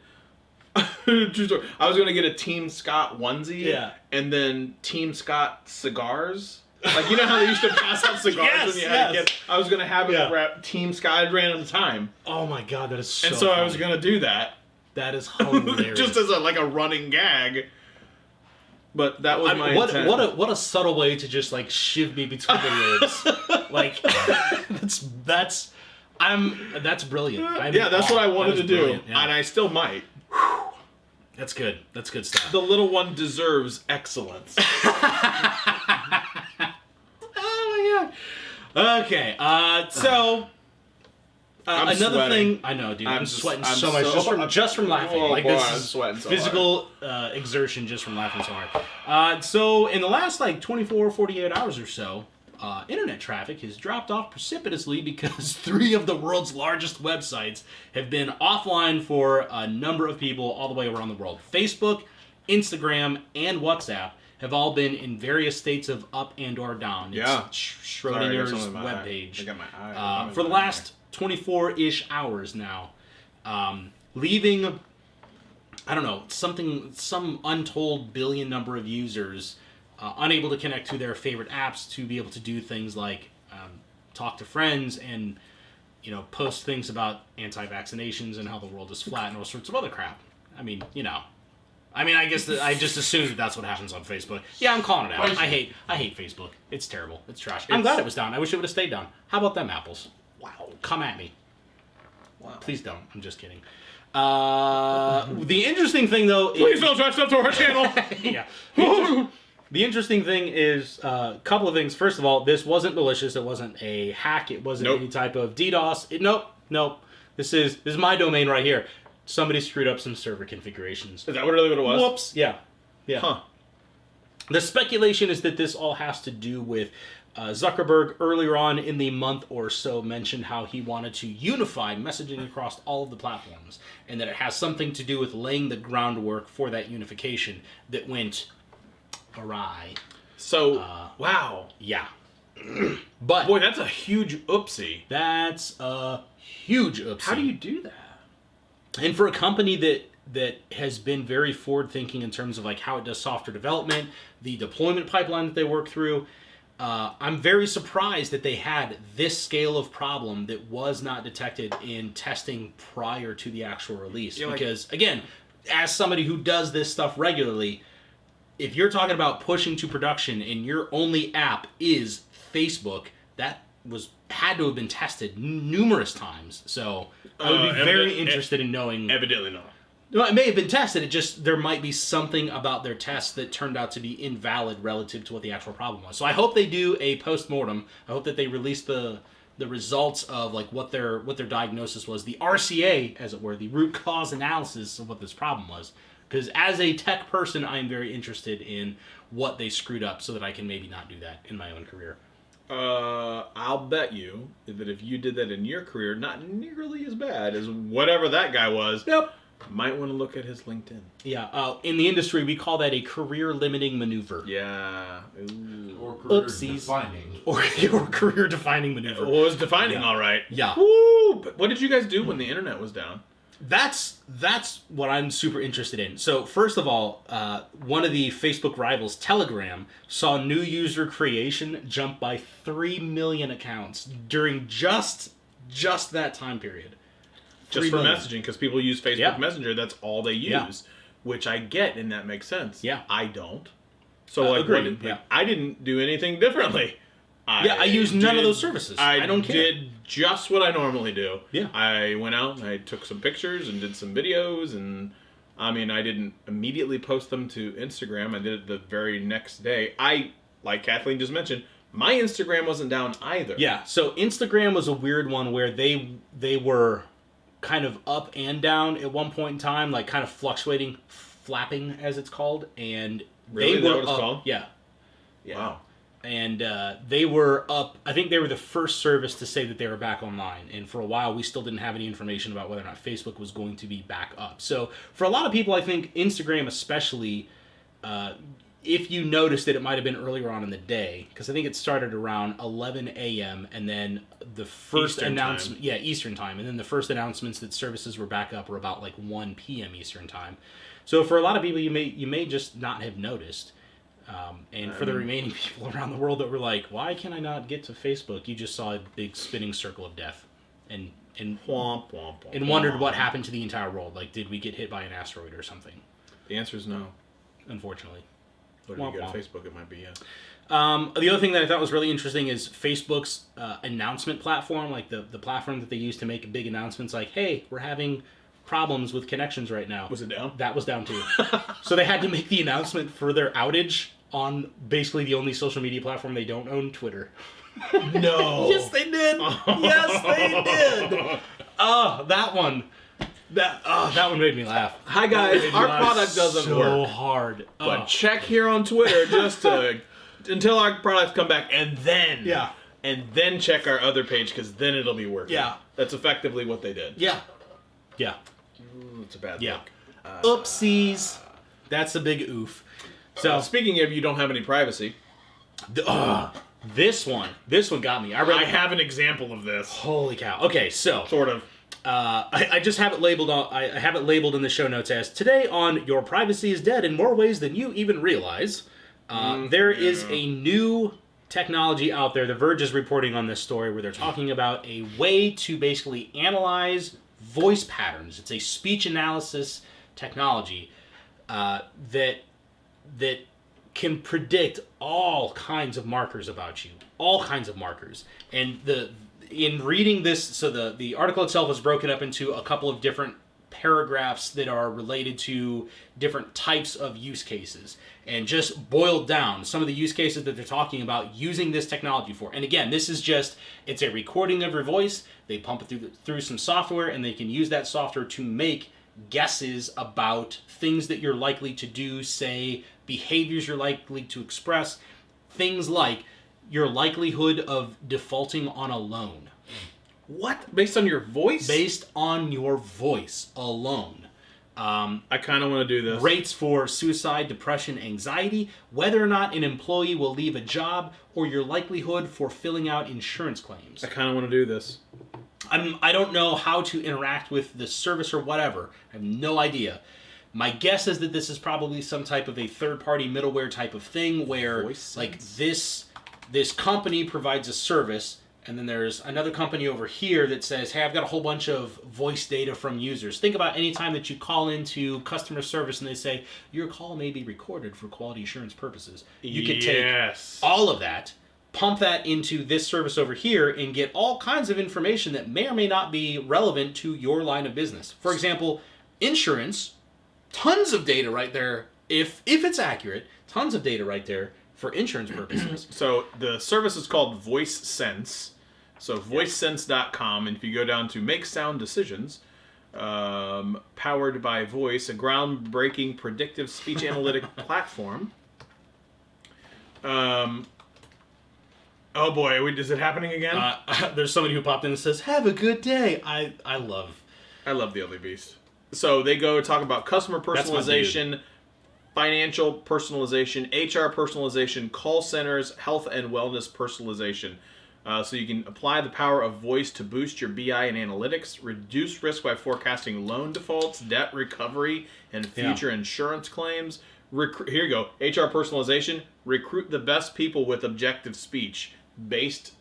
True story. I was going to get a Team Scott onesie. Yeah. And then Team Scott cigars. Like, you know how they used to pass out cigars when you had a kid? I was going to have it wrap Team Scott. I ran out of time. Oh my god, that is so And so funny. I was going to do that. That is hilarious. Just as a running gag. But that was my intent. What a subtle way to just like shiv me between the ribs. Like that's brilliant. That's what I wanted to do, yeah. and I still might. That's good. That's good stuff. The little one deserves excellence. Oh my god. Okay. So. Another sweating. thing, I know, dude. I'm sweating so much just from laughing. Oh, like boy, this I'm is sweating so physical exertion just from laughing so hard. So in the last like 24, 48 hours or so, internet traffic has dropped off precipitously because 3 of the world's largest websites have been offline for a number of people all the way around the world. Facebook, Instagram, and WhatsApp have all been in various states of up and or down. It's Yeah. Schrodinger's Sorry, I got something in my eye. webpage. I got my eye. For the last 24-ish hours now, leaving, I don't know, some untold billion number of users unable to connect to their favorite apps to be able to do things like talk to friends and, post things about anti-vaccinations and how the world is flat and all sorts of other crap. I guess I just assume that's what happens on Facebook. Yeah, I'm calling it out. I hate Facebook. It's terrible. It's trash. I'm glad it was down. I wish it would have stayed down. How about them apples? Wow. Come at me. Wow. Please don't. I'm just kidding. The interesting thing, though, Please don't touch that to our channel. yeah. The interesting thing is a couple of things. First of all, this wasn't malicious. It wasn't a hack. It wasn't any type of DDoS. Nope. This is my domain right here. Somebody screwed up some server configurations. Is that really what it was? Whoops. Yeah. Huh. The speculation is that this all has to do with Zuckerberg earlier on in the month or so mentioned how he wanted to unify messaging across all of the platforms, and that it has something to do with laying the groundwork for that unification that went awry. So, wow. Yeah. But boy, that's a huge oopsie. That's a huge oopsie. How do you do that? And for a company that has been very forward-thinking in terms of like how it does software development, the deployment pipeline that they work through, I'm very surprised that they had this scale of problem that was not detected in testing prior to the actual release. Because, again, as somebody who does this stuff regularly, if you're talking about pushing to production and your only app is Facebook, that had to have been tested numerous times. So I would be very interested in knowing. Evidently not. No, it may have been tested. There might be something about their tests that turned out to be invalid relative to what the actual problem was. So I hope they do a post-mortem. I hope that they release the results of like what their diagnosis was, the RCA, as it were, the root cause analysis of what this problem was. Because as a tech person, I am very interested in what they screwed up so that I can maybe not do that in my own career. I'll bet you that if you did that in your career, not nearly as bad as whatever that guy was. Yep. Might want to look at his LinkedIn. Yeah. In the industry, we call that a career-limiting maneuver. Yeah. Ooh. Or career-defining. Or career-defining maneuver. Well, it was defining, all right. Yeah. Woo! But what did you guys do when the internet was down? That's what I'm super interested in. So first of all, one of the Facebook rivals, Telegram, saw new user creation jump by 3 million accounts during just that time period. Just for messaging, because people use Facebook Messenger. That's all they use, Yeah. which I get, and that makes sense. Yeah. I don't. So agreed. I didn't do anything differently. I use none of those services. I don't care. did just what I normally do. Yeah. I went out and I took some pictures and did some videos, and I didn't immediately post them to Instagram. I did it the very next day. Like Kathleen just mentioned, my Instagram wasn't down either. Yeah, so Instagram was a weird one where they were kind of up and down at one point in time, like kind of fluctuating, flapping as it's called, and Really? they Is were that what it's up. called? Yeah. Wow. And they were up. I think they were the first service to say that they were back online. And for a while, we still didn't have any information about whether or not Facebook was going to be back up. So for a lot of people, I think Instagram especially, if you noticed it, it might have been earlier on in the day. Because I think it started around 11 a.m. And then the first announcement... Yeah, Eastern time. And then the first announcements that services were back up were about like 1 p.m. Eastern time. So for a lot of people, you may just not have noticed. And for the remaining people around the world that were like, why can I not get to Facebook? You just saw a big spinning circle of death and Womp, womp, womp, and wondered what happened to the entire world. Like, did we get hit by an asteroid or something? The answer is no. Unfortunately. But if you go to Facebook, it might be yes. The other thing that I thought was really interesting is Facebook's announcement platform, like the platform that they use to make big announcements like, hey, we're having problems with connections right now. Was it down? That was down too. So they had to make the announcement for their outage on basically the only social media platform they don't own, Twitter. No. Yes, they did. Yes, they did. That one. That one made me laugh. Hi guys, our product doesn't so work. hard. But check here on Twitter just to until our products come back, and then Yeah. and then check our other page because then it'll be working. Yeah. That's effectively what they did. Yeah. Yeah. Ooh, it's a bad Yeah. look. Oopsies. That's a big oof. So Speaking of, you don't have any privacy. this one got me. I have an example of this. Holy cow. Okay, so Sort of. I just have it labeled. I have it labeled in the show notes as today on Your Privacy is Dead in More Ways Than You Even Realize. There is a new technology out there. The Verge is reporting on this story where they're talking about a way to basically analyze voice patterns. It's a speech analysis technology that can predict all kinds of markers about you, all kinds of markers. And in reading this, so the article itself is broken up into a couple of different paragraphs that are related to different types of use cases, and just boiled down some of the use cases that they're talking about using this technology for. And again, this is just, it's a recording of your voice. They pump it through some software, and they can use that software to make guesses about things that you're likely to do, say, behaviors you're likely to express, things like your likelihood of defaulting on a loan. What? Based on your voice? Based on your voice alone. I kind of want to do this. Rates for suicide, depression, anxiety, whether or not an employee will leave a job, or your likelihood for filling out insurance claims. I kind of want to do this. I don't know how to interact with the service or whatever. I have no idea. My guess is that this is probably some type of a third-party middleware type of thing where, Voice like, sense. this company provides a service, and then there's another company over here that says, hey, I've got a whole bunch of voice data from users. Think about any time that you call into customer service and they say, your call may be recorded for quality assurance purposes. You could take all of that, pump that into this service over here, and get all kinds of information that may or may not be relevant to your line of business. For example, insurance, tons of data right there. If it's accurate, tons of data right there for insurance purposes. So the service is called VoiceSense. So voicesense.com, and if you go down to Make Sound Decisions, powered by voice, a groundbreaking predictive speech analytic platform. Oh boy, is it happening again? There's somebody who popped in and says, have a good day. I love the Ugly Beast. So they go talk about customer personalization, financial personalization, HR personalization, call centers, health and wellness personalization. So you can apply the power of voice to boost your BI and analytics, reduce risk by forecasting loan defaults, debt recovery, and future insurance claims. Here you go. HR personalization, recruit the best people with objective speech-based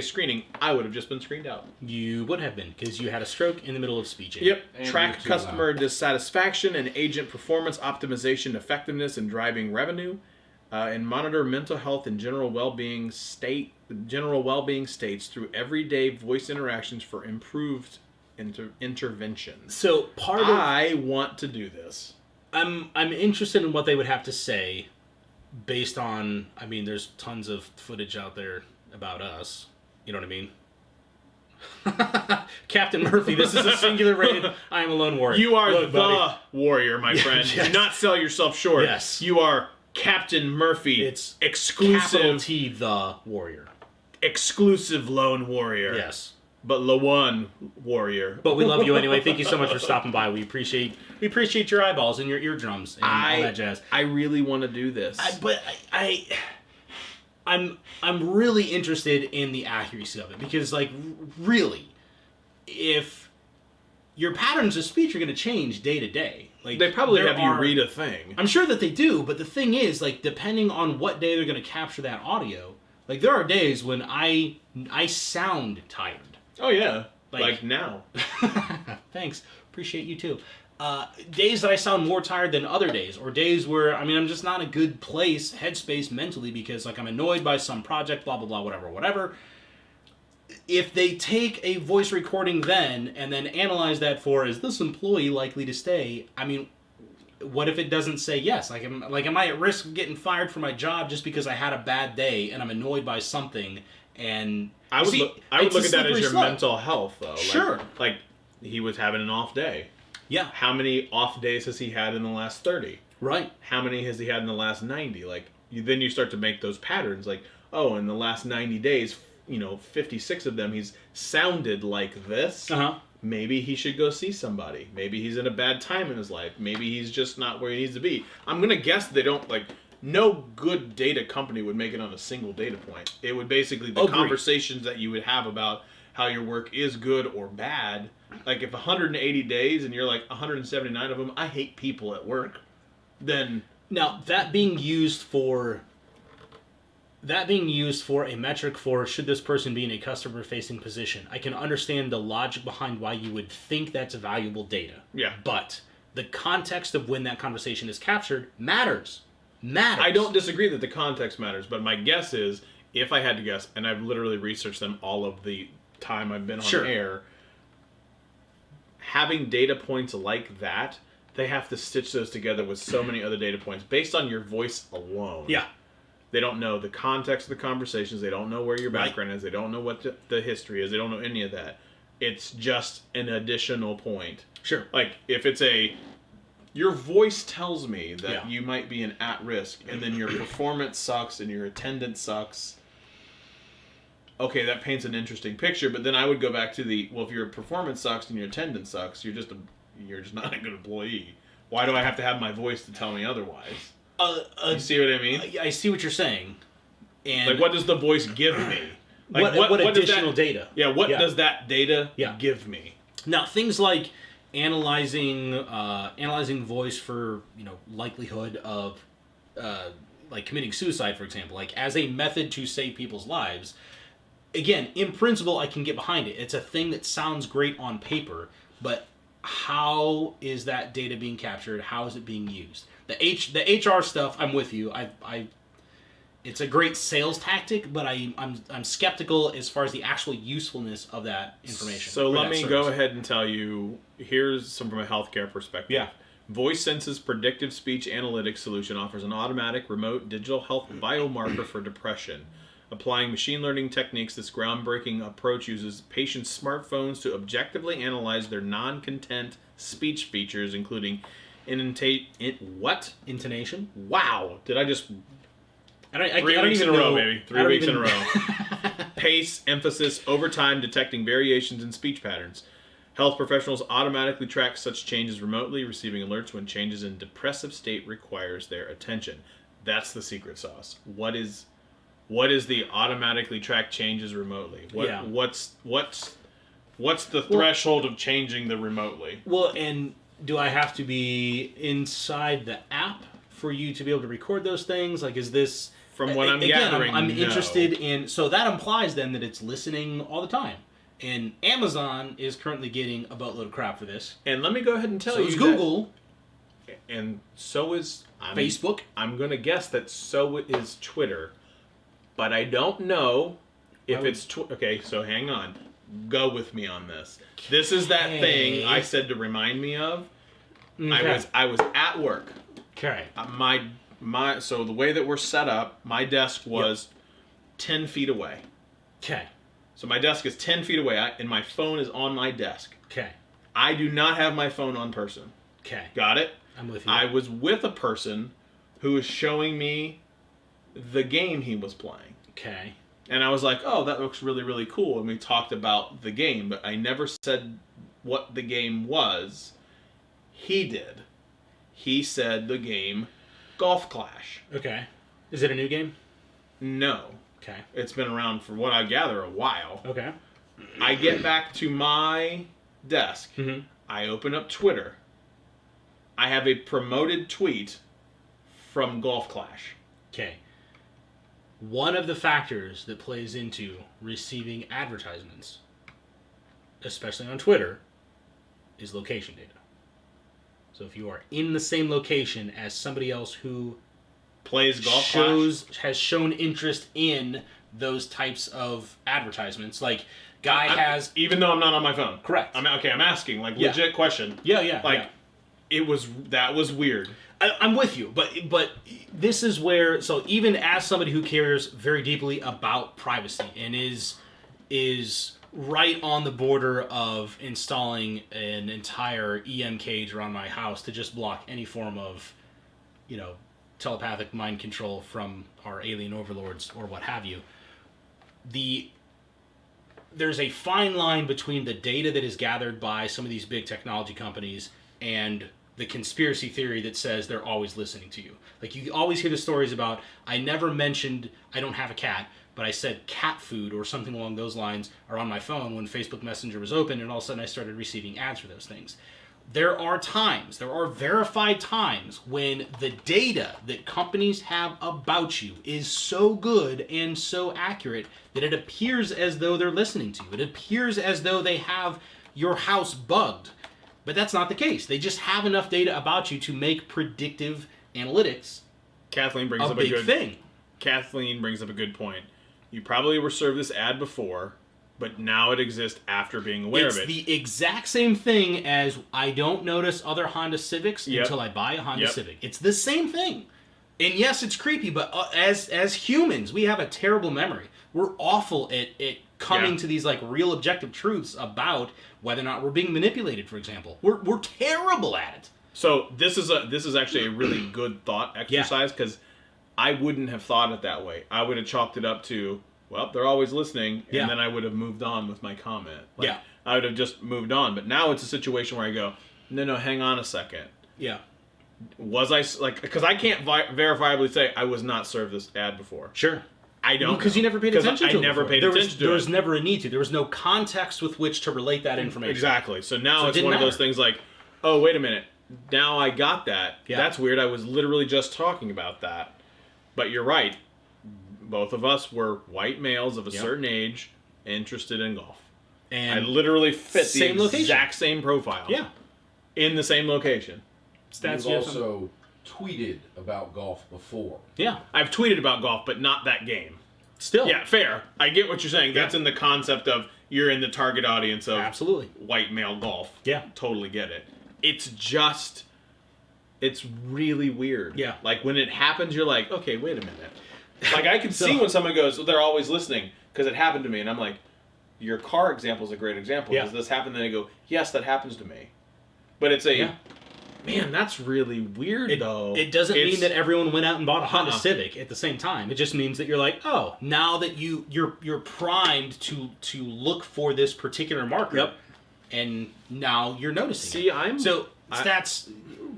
screening. I would have just been screened out. You would have been, because you had a stroke in the middle of speech. Yep. And Track you're too customer dissatisfaction and agent performance optimization, effectiveness, and driving revenue. And monitor mental health and general well-being states through everyday voice interactions for improved interventions. So I want to do this. I'm interested in what they would have to say based on, I mean, there's tons of footage out there about us. You know what I mean? Captain Murphy, this is a singular rated I am a lone warrior. You are Look, the buddy. warrior, my friend. yes. Do not sell yourself short. Yes. You are Captain Murphy. It's capital exclusive T, the warrior. exclusive lone warrior. Yes. But Lawan warrior. But we love you anyway. Thank you so much for stopping by. We appreciate your eyeballs and your eardrums and all that jazz. I really want to do this. I'm really interested in the accuracy of it, because, like, really, if your patterns of speech are going to change day to day, like, They probably there have you are- read a thing. I'm sure that they do, but the thing is, like, depending on what day they're going to capture that audio, like, there are days when I sound tired. Oh yeah, Like- like now. Thanks. Appreciate you too. Days that I sound more tired than other days, or days where, I mean, I'm just not in a good place, headspace mentally, because, like, I'm annoyed by some project, blah, blah, blah, whatever. If they take a voice recording then, and then analyze that for, is this employee likely to stay? I mean, what if it doesn't say yes? Am I at risk of getting fired from my job just because I had a bad day and I'm annoyed by something? And I would look at that as slippery your slope. mental health, though. Sure. Like he was having an off day. Yeah. How many off days has he had in the last 30? Right. How many has he had in the last 90? Like, then you start to make those patterns like, oh, in the last 90 days, 56 of them he's sounded like this. Maybe he should go see somebody. Maybe he's in a bad time in his life. Maybe he's just not where he needs to be. I'm gonna guess they don't no good data company would make it on a single data point. It would basically the conversations that you would have about how your work is good or bad. Like if 180 days and you're like 179 of them, I hate people at work, then now that being used for a metric for should this person be in a customer facing position, I can understand the logic behind why you would think that's valuable data. Yeah. But the context of when that conversation is captured matters. I don't disagree that the context matters, but my guess is, if I had to guess, and I've literally researched them all of the time I've been on air, having data points like that, they have to stitch those together with so many other data points based on your voice alone. Yeah. They don't know the context of the conversations. They don't know where your background is. They don't know what the history is. They don't know any of that. It's just an additional point. Sure. Like, if it's your voice tells me that you might be an at-risk, and then your performance sucks and your attendance sucks. Okay, that paints an interesting picture, but then I would go back to if your performance sucks and your attendance sucks, you're just not a good employee. Why do I have to have my voice to tell me otherwise? You see what I mean? I see what you're saying. And what does the voice give me? What additional data? Yeah, what does that data give me? Now, things like analyzing voice for likelihood of committing suicide, for example, like as a method to save people's lives. Again, in principle, I can get behind it. It's a thing that sounds great on paper, but how is that data being captured? How is it being used? The HR stuff, I'm with you. It's a great sales tactic, but I'm skeptical as far as the actual usefulness of that information. So let me go ahead and tell you. Here's some from a healthcare perspective. Yeah. VoiceSense's predictive speech analytics solution offers an automatic remote digital health biomarker for depression. Applying machine learning techniques, this groundbreaking approach uses patients' smartphones to objectively analyze their non-content speech features, including intonation. Wow! Did I just? I don't 3 weeks even in a row, know. baby. 3 weeks in a row. Pace, emphasis, over time, detecting variations in speech patterns. Health professionals automatically track such changes remotely, receiving alerts when changes in depressive state requires their attention. That's the secret sauce. What is the automatically track changes remotely? What's the threshold of changing the remotely? Well, and do I have to be inside the app for you to be able to record those things? Like, is this... From what I'm gathering, I'm no. interested in... So that implies then that it's listening all the time. And Amazon is currently getting a boatload of crap for this. And let me go ahead and tell you So is Google. And so is... Facebook. I'm going to guess that so is Twitter. But I don't know if it's... Okay, so hang on. Go with me on this. This is that thing I said to remind me of. Okay. I was at work. Okay. So the way that we're set up, my desk was 10 feet away. Okay. So my desk is 10 feet away, and my phone is on my desk. Okay. I do not have my phone on person. Okay. Got it? I'm with you. I was with a person who was showing me the game he was playing. Okay. And I was like, oh, that looks really, really cool. And we talked about the game, but I never said what the game was. He did. He said the game Golf Clash. Okay. Is it a new game? No. Okay. It's been around for what I gather a while. Okay. I get back to my desk. Mm-hmm. I open up Twitter. I have a promoted tweet from Golf Clash. Okay. One of the factors that plays into receiving advertisements, especially on Twitter, is location data. So if you are in the same location as somebody else who plays Golf Clash, has shown interest in those types of advertisements, like even though I'm not on my phone. Correct. I'm asking legit question. Yeah. That was weird. I'm with you, but this is where, so even as somebody who cares very deeply about privacy and is right on the border of installing an entire EM cage around my house to just block any form of, telepathic mind control from our alien overlords or what have you, there's a fine line between the data that is gathered by some of these big technology companies and the conspiracy theory that says they're always listening to you. Like, you always hear the stories about, I never mentioned I don't have a cat, but I said cat food or something along those lines are on my phone when Facebook Messenger was open, and all of a sudden I started receiving ads for those things. There are verified times when the data that companies have about you is so good and so accurate that it appears as though they're listening to you. It appears as though they have your house bugged. But that's not the case. They just have enough data about you to make predictive analytics Kathleen brings a up big a good thing. Kathleen brings up a good point. You probably were served this ad before, but now it exists after being aware of it. It's the exact same thing as I don't notice other Honda Civics until I buy a Honda Civic. It's the same thing. And yes, it's creepy, but as humans, we have a terrible memory. We're awful at coming to these like real objective truths about whether or not we're being manipulated, for example. We're terrible at it. So this is actually a really good thought exercise, because I wouldn't have thought it that way. I would have chalked it up to, well, they're always listening, and then I would have moved on with my comment. I would have just moved on. But now it's a situation where I go, no, hang on a second. Yeah. Was I, like, because I can't verifiably say I was not served this ad before. Sure. I don't. Because you never paid attention to it. I never paid attention to it. There was never a need to. There was no context with which to relate that information. Exactly. So now it's one of those things like, oh, wait a minute. Now I got that. Yeah. That's weird. I was literally just talking about that. But you're right. Both of us were white males of a certain age interested in golf. And I literally fit the exact same profile. Yeah. In the same location. You've also tweeted about golf before. Yeah. I've tweeted about golf, but not that game. Still. Yeah, fair. I get what you're saying. That's in the concept of you're in the target audience of white male golf. Yeah. Totally get it. It's just, it's really weird. Yeah. Like, when it happens, you're like, okay, wait a minute. Like, I can see when someone goes, they're always listening, because it happened to me, and I'm like, your car example is a great example. Does this happen? Then I go, yes, that happens to me. But it's a, man, that's really weird, though. It doesn't mean that everyone went out and bought a Honda Civic at the same time. It just means that you're like, oh, now that you're primed to look for this particular marker, and now you're noticing it. That's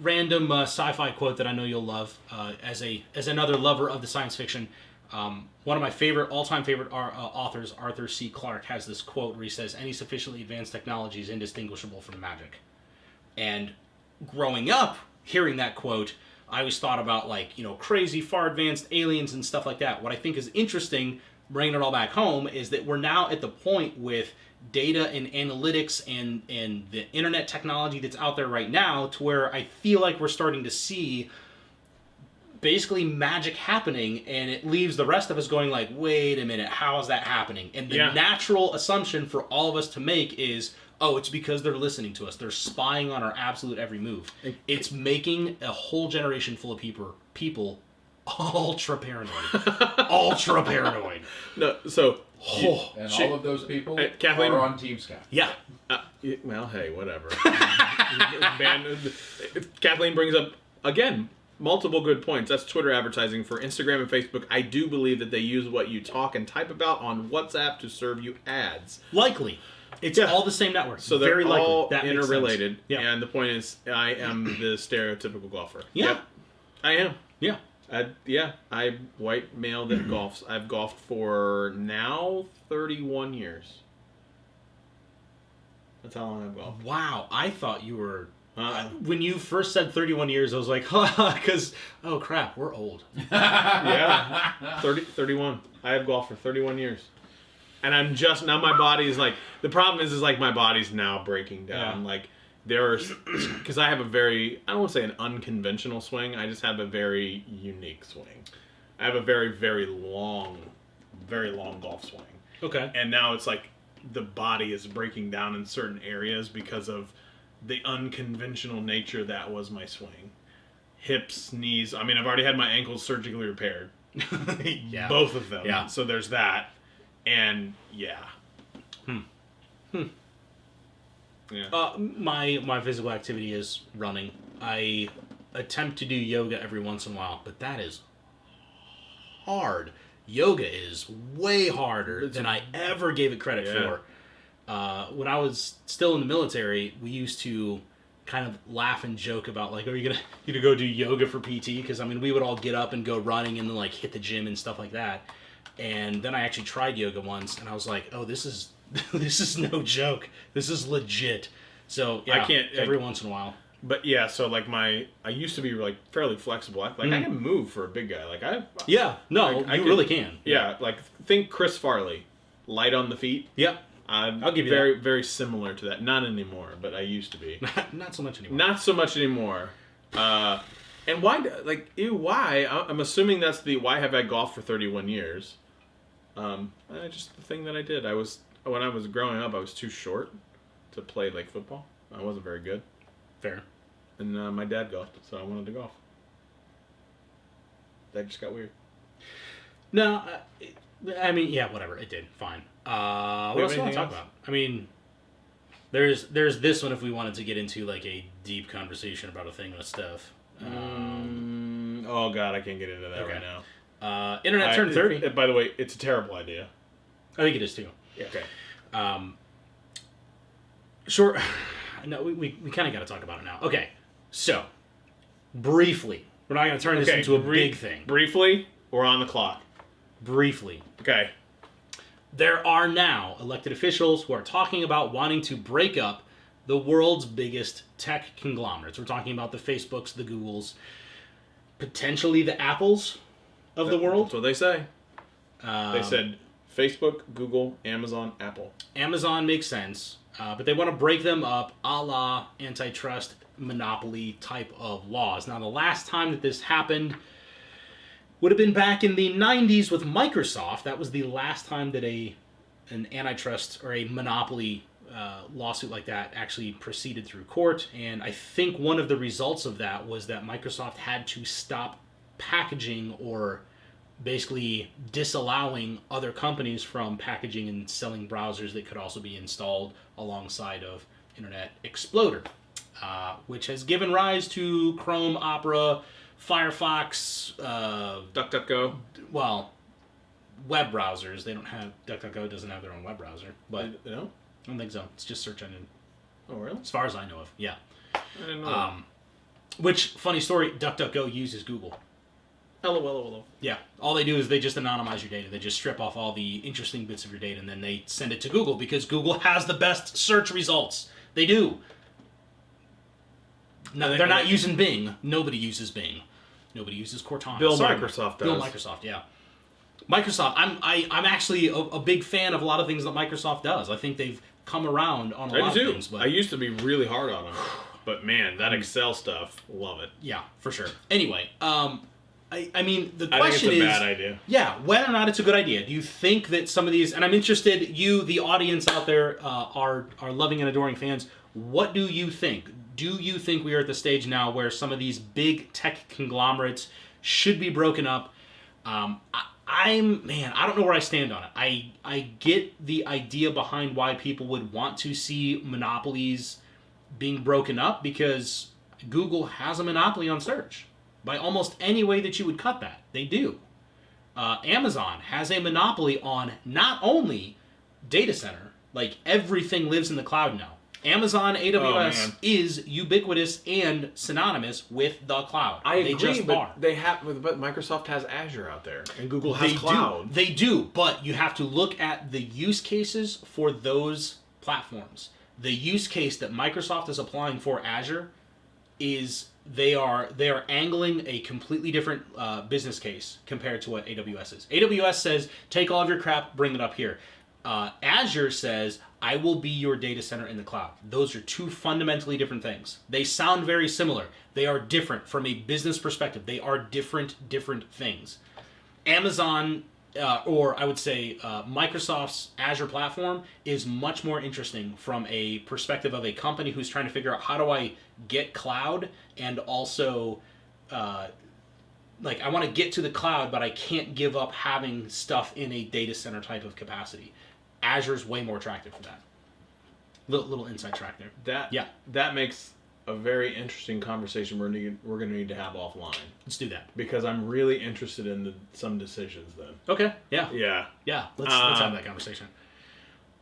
random sci-fi quote that I know you'll love. As another lover of the science fiction, one of my all-time favorite authors, Arthur C. Clarke, has this quote where he says, "Any sufficiently advanced technology is indistinguishable from magic." And growing up, hearing that quote, I always thought about, like, crazy, far advanced aliens and stuff like that. What I think is interesting, bringing it all back home, is that we're now at the point with data and analytics and the internet technology that's out there right now, to where I feel like we're starting to see basically magic happening, and it leaves the rest of us going like, wait a minute, how is that happening? And the natural assumption for all of us to make is, oh, it's because they're listening to us. They're spying on our absolute every move. It's making a whole generation full of people ultra paranoid. Ultra paranoid. No, so... and all of those people Kathleen, are on Team Sky. Yeah. Well, hey, whatever. Kathleen brings up, again, multiple good points. That's Twitter advertising. For Instagram and Facebook, I do believe that they use what you talk and type about on WhatsApp to serve you ads. Likely. It's all the same network. So they're very all likely. interrelated. And the point is, I am the stereotypical golfer. Yeah. Yep, I am. Yeah. I'm white male that golfs. I've golfed for now 31 years. That's how long I've golfed. Wow, I thought you were... when you first said 31 years, I was like, because, oh crap, we're old. Yeah, 31. I have golfed for 31 years. And I'm just, now my body is like, the problem is like my body's now breaking down. Like, there's, because I have a very, I don't want to say an unconventional swing, I just have a very unique swing. I have a very, very long golf swing. Okay. And now it's like the body is breaking down in certain areas because of the unconventional nature that was my swing. Hips, knees, I mean, I've already had my ankles surgically repaired. Both of them. Yeah. So there's that. And yeah. Yeah. My physical activity is running. I attempt to do yoga every once in a while, but that is hard. Yoga is way harder than I ever gave it credit for. When I was still in the military, we used to kind of laugh and joke about like, are you gonna go do yoga for PT? Because I mean, we would all get up and go running and then like hit the gym and stuff like that. And then I actually tried yoga once, and I was like, oh, this is no joke. This is legit. So yeah, every once in a while. But yeah, so like I used to be like fairly flexible. I can move for a big guy. Like I really can. Yeah, like think Chris Farley, light on the feet. Yeah, I'll give you very that. Very similar to that. Not anymore, but I used to be. Not so much anymore. Not so much anymore. And why? Like why? I'm assuming that's the why have I golfed for 31 years? Just the thing that I did. When I was growing up, I was too short to play like football. I wasn't very good. Fair. And my dad golfed, so I wanted to golf. That just got weird. No, I mean, yeah, whatever. It did. Fine. What else do you want to talk about? I mean, there's this one if we wanted to get into like a deep conversation about a thing with stuff. Oh God, I can't get into that right now. Internet turned 30. By the way, it's a terrible idea. I think it is too. Yeah. Okay. Sure. No, we kind of got to talk about it now. Okay, so briefly, we're not going to turn this into a big thing. Briefly, we're on the clock. Briefly. Okay. There are now elected officials who are talking about wanting to break up the world's biggest tech conglomerates. We're talking about the Facebooks, the Googles, potentially the Apples of the world. That's what they say. They said Facebook, Google, Amazon, Apple. Amazon makes sense. But they want to break them up a la antitrust monopoly type of laws. Now, the last time that this happened would have been back in the 90s with Microsoft. That was the last time that an antitrust or a monopoly lawsuit like that actually proceeded through court. And I think one of the results of that was that Microsoft had to stop packaging or basically disallowing other companies from packaging and selling browsers that could also be installed alongside of Internet Explorer, which has given rise to Chrome, Opera, Firefox, DuckDuckGo. Well, web browsers. They don't have DuckDuckGo doesn't have their own web browser, but no, I don't think so. It's just search engine. Oh, really? As far as I know of, yeah. I didn't know. Which funny story? DuckDuckGo uses Google. LOL. Yeah, all they do is they just anonymize your data. They just strip off all the interesting bits of your data, and then they send it to Google because Google has the best search results. They do. No, they're not using Bing. Nobody uses Bing. Nobody uses Cortana. Microsoft does. Bill Microsoft, yeah. Microsoft. I'm actually a big fan of a lot of things that Microsoft does. I think they've come around on a lot of things. But I used to be really hard on them, but man, that Excel stuff, love it. Yeah, for sure. Anyway, I mean, the question is... I think it's a bad idea. Yeah, whether or not it's a good idea. Do you think that some of these... And I'm interested, you, the audience out there, are loving and adoring fans. What do you think? Do you think we are at the stage now where some of these big tech conglomerates should be broken up? I don't know where I stand on it. I get the idea behind why people would want to see monopolies being broken up because Google has a monopoly on search. By almost any way that you would cut that, they do. Amazon has a monopoly on not only data center, like everything lives in the cloud now. Amazon AWS is ubiquitous and synonymous with the cloud. I agree, just but Microsoft has Azure out there, and Google has cloud. They do, but you have to look at the use cases for those platforms. The use case that Microsoft is applying for Azure is they are angling a completely different business case compared to what AWS is. AWS says, take all of your crap, bring it up here. Azure says, I will be your data center in the cloud. Those are two fundamentally different things. They sound very similar. They are different from a business perspective. They are different things. Amazon, or I would say Microsoft's Azure platform is much more interesting from a perspective of a company who's trying to figure out how do I get cloud and also I want to get to the cloud, but I can't give up having stuff in a data center type of capacity. Azure's way more attractive for that. Little inside track there. That makes a very interesting conversation we're going to need to have offline. Let's do that. Because I'm really interested in some decisions then. Okay. Yeah. Yeah. Yeah. Let's have that conversation.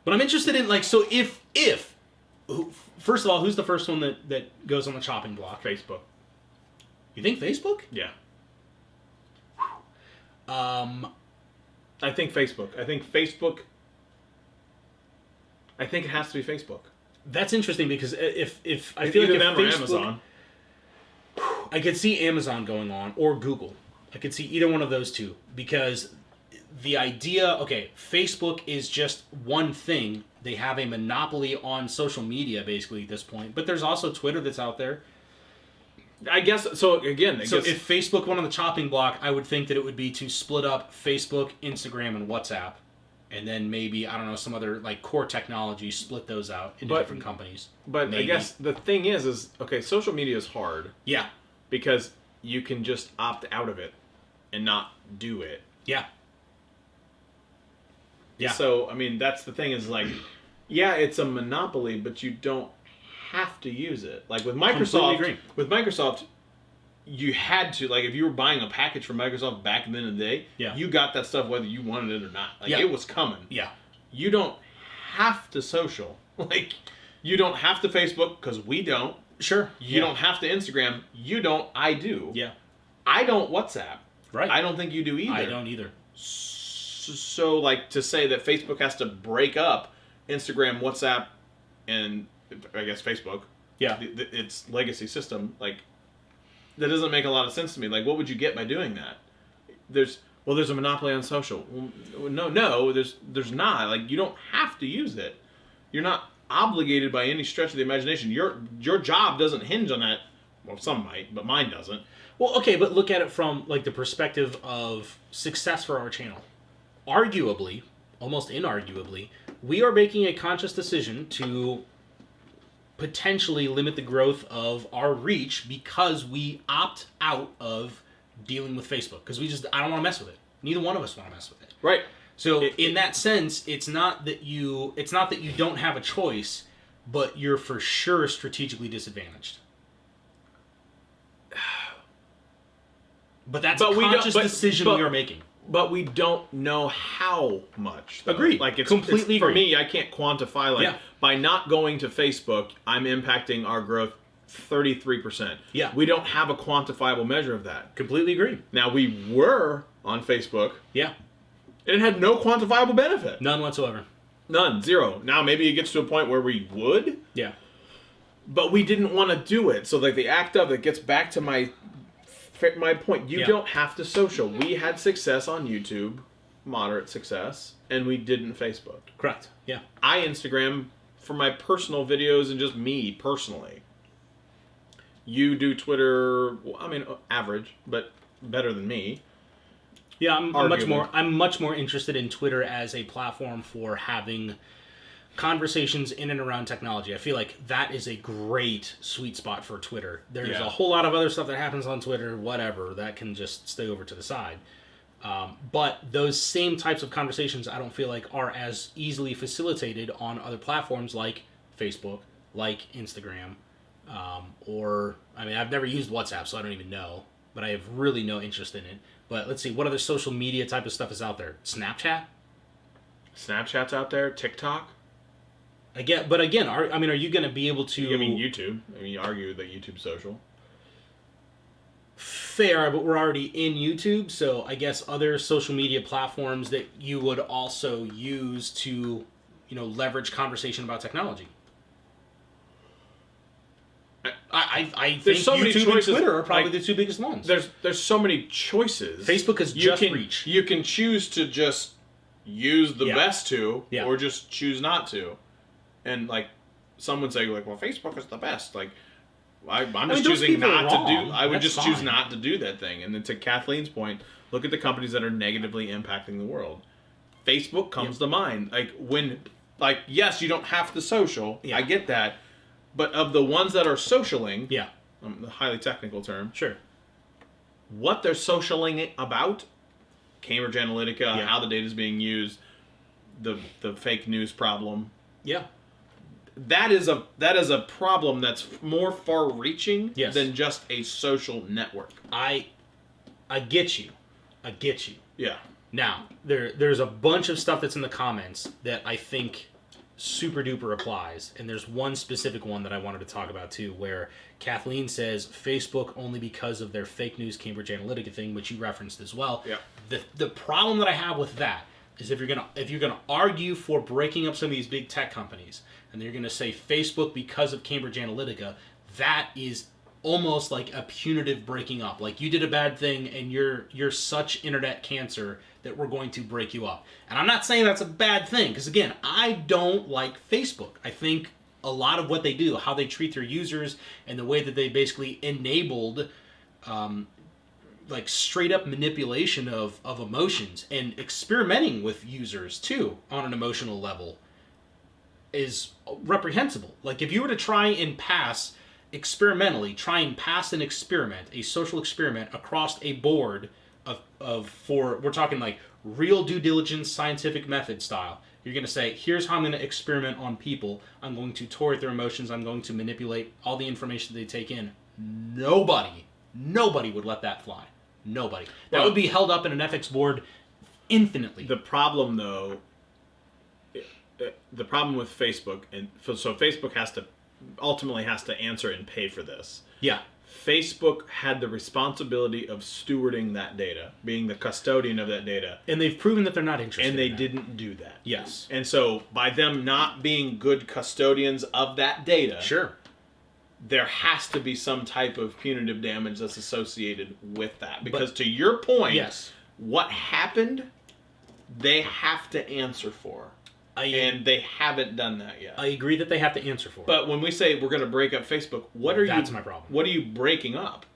But I'm interested in, like, so if first of all, who's the first one that goes on the chopping block? Facebook. You think Facebook? Yeah. I think Facebook. I think it has to be Facebook. That's interesting because if I feel like if them or Facebook, Amazon. I could see Amazon going on or Google. I could see either one of those two because the idea, okay, Facebook is just one thing. They have a monopoly on social media basically at this point, but there's also Twitter that's out there. I guess so. Again, If Facebook went on the chopping block, I would think that it would be to split up Facebook, Instagram, and WhatsApp, and then maybe I don't know some other like core technology, split those out into different companies. But maybe. I guess the thing is okay. Social media is hard. Yeah. Because you can just opt out of it and not do it. Yeah. Yeah. So I mean, that's the thing is like, yeah, it's a monopoly, but you don't have to use it. Like with Microsoft, you had to, like, if you were buying a package from Microsoft back in the day, you got that stuff whether you wanted it or not. Like it was coming. Yeah. You don't have to social. Like you don't have to Facebook because we don't. Sure. You don't have to Instagram. You don't. I do. Yeah. I don't WhatsApp. Right. I don't think you do either. I don't either. So like to say that Facebook has to break up Instagram, WhatsApp, and I guess Facebook. Yeah. Its legacy system, like, that doesn't make a lot of sense to me. Like, what would you get by doing that? There's a monopoly on social. Well, no, there's not. Like, you don't have to use it. You're not obligated by any stretch of the imagination. Your job doesn't hinge on that. Well, some might, but mine doesn't. Well, okay, but look at it from like the perspective of success for our channel. Arguably, almost inarguably, we are making a conscious decision to potentially limit the growth of our reach because we opt out of dealing with Facebook because I don't want to mess with it. Neither one of us want to mess with it. Right. So in that sense, it's not that you don't have a choice, but you're for sure strategically disadvantaged. But that's a conscious decision we are making. But we don't know how much. Though. Agreed. Like it's completely for me. I can't quantify. Like by not going to Facebook, I'm impacting our growth 33%. Yeah. We don't have a quantifiable measure of that. Completely agree. Now we were on Facebook. Yeah. And it had no quantifiable benefit. None whatsoever. None. Zero. Now maybe it gets to a point where we would. Yeah. But we didn't want to do it. So like the act of it gets back to my point. You don't have to social. We had success on YouTube, moderate success, and we didn't Facebook. Correct. Yeah. I Instagram for my personal videos and just me personally. You do Twitter, I mean, average, but better than me. Yeah, I'm much more interested in Twitter as a platform for having conversations in and around technology. I feel like that is a great sweet spot for Twitter. There's a whole lot of other stuff that happens on Twitter, whatever, that can just stay over to the side. But those same types of conversations I don't feel like are as easily facilitated on other platforms like Facebook, like Instagram, or, I mean, I've never used WhatsApp, so I don't even know, but I have really no interest in it. But let's see, what other social media type of stuff is out there? Snapchat? Snapchat's out there. TikTok. Are you going to be able to... I mean, YouTube. I mean, you argue that YouTube's social. Fair, but we're already in YouTube, so I guess other social media platforms that you would also use to, leverage conversation about technology. I think so many YouTube choices. and Twitter are probably the two biggest ones. There's so many choices. Facebook is just reach. You can choose to just use the best two, Yeah. or just choose not to. And like, some would say, like, well, Facebook is the best. Like, I'm just choosing not to do. I would just choose not to do that thing. And then to Kathleen's point, look at the companies that are negatively impacting the world. Facebook comes to mind. Yes, you don't have to social. Yeah. I get that. But of the ones that are socialing, the highly technical term, sure, what they're socialing about, Cambridge Analytica, how the data is being used, the fake news problem. Yeah. that is a problem that's more far-reaching Yes. than just a social network. I get you. I get you. Yeah. Now, there's a bunch of stuff that's in the comments that I think super duper applies, and there's one specific one that I wanted to talk about too, where Kathleen says Facebook only because of their fake news Cambridge Analytica thing, which you referenced as well. Yeah. The problem that I have with that is if you're gonna argue for breaking up some of these big tech companies, and you're gonna say Facebook because of Cambridge Analytica, that is almost like a punitive breaking up. Like, you did a bad thing and you're such internet cancer that we're going to break you up. And I'm not saying that's a bad thing, because again, I don't like Facebook. I think a lot of what they do, how they treat their users, and the way that they basically enabled like straight up manipulation of emotions and experimenting with users too on an emotional level is reprehensible. Like, if you were to try and pass an experiment, a social experiment across a board we're talking like real due diligence, scientific method style. You're going to say, here's how I'm going to experiment on people. I'm going to toy with their emotions. I'm going to manipulate all the information they take in. Nobody would let that fly. Nobody. That would be held up in an ethics board infinitely. The problem, though, the problem with Facebook, and so Facebook ultimately has to answer and pay for this. Yeah. Facebook had the responsibility of stewarding that data, being the custodian of that data. And they've proven that they're not interested And they in that. didn't do that. Yes. And so, by them not being good custodians of that data, Sure. there has to be some type of punitive damage that's associated with that. Because to your point, yes, what happened, they have to answer for. And they haven't done that yet. I agree that they have to answer for it. But when we say we're going to break up Facebook, That's my problem. What are you breaking up?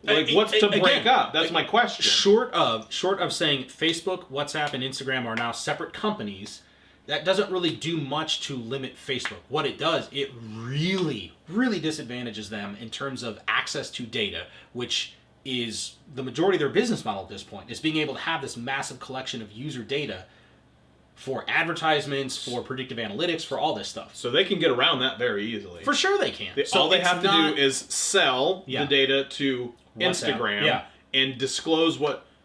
Like, what's to break up? That's my question. Short of saying Facebook, WhatsApp, and Instagram are now separate companies, that doesn't really do much to limit Facebook. What it does, it really, really disadvantages them in terms of access to data, which is the majority of their business model at this point, is being able to have this massive collection of user data for advertisements, for predictive analytics, for all this stuff. So they can get around that very easily. For sure they can. All they have to do is sell the data to WhatsApp. Instagram and disclose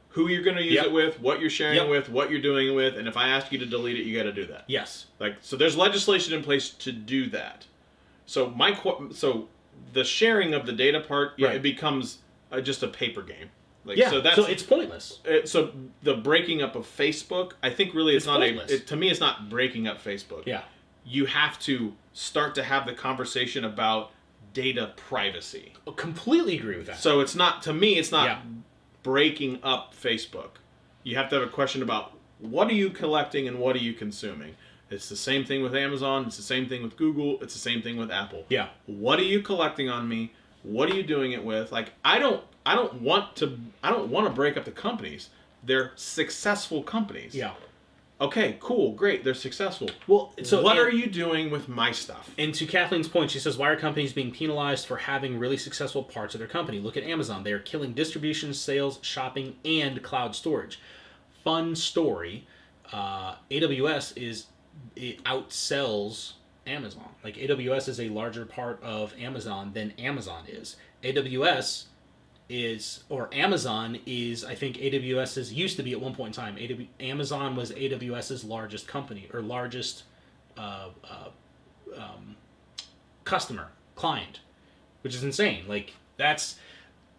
who you're going to use it with, what you're sharing it with, what you're doing it with, and if I ask you to delete it, you got to do that. Yes. So there's legislation in place to do that. So the sharing of the data part, it becomes just a paper game. So it's pointless. So the breaking up of Facebook, I think really it's not pointless. to me it's not breaking up Facebook. Yeah. You have to start to have the conversation about data privacy. I completely agree with that. So it's not breaking up Facebook. You have to have a question about what are you collecting and what are you consuming. It's the same thing with Amazon, it's the same thing with Google, it's the same thing with Apple. Yeah. What are you collecting on me? What are you doing it with? Like, I don't want to break up the companies. They're successful companies. Yeah. Okay, cool, great, they're successful. Well, what are you doing with my stuff? And to Kathleen's point, she says, why are companies being penalized for having really successful parts of their company? Look at Amazon. They are killing distribution, sales, shopping, and cloud storage. Fun story. AWS outsells Amazon. Like, AWS is a larger part of Amazon than Amazon is. Amazon is, I think AWS's used to be at one point in time. Amazon was AWS's largest company, or largest customer, client, which is insane. Like, that's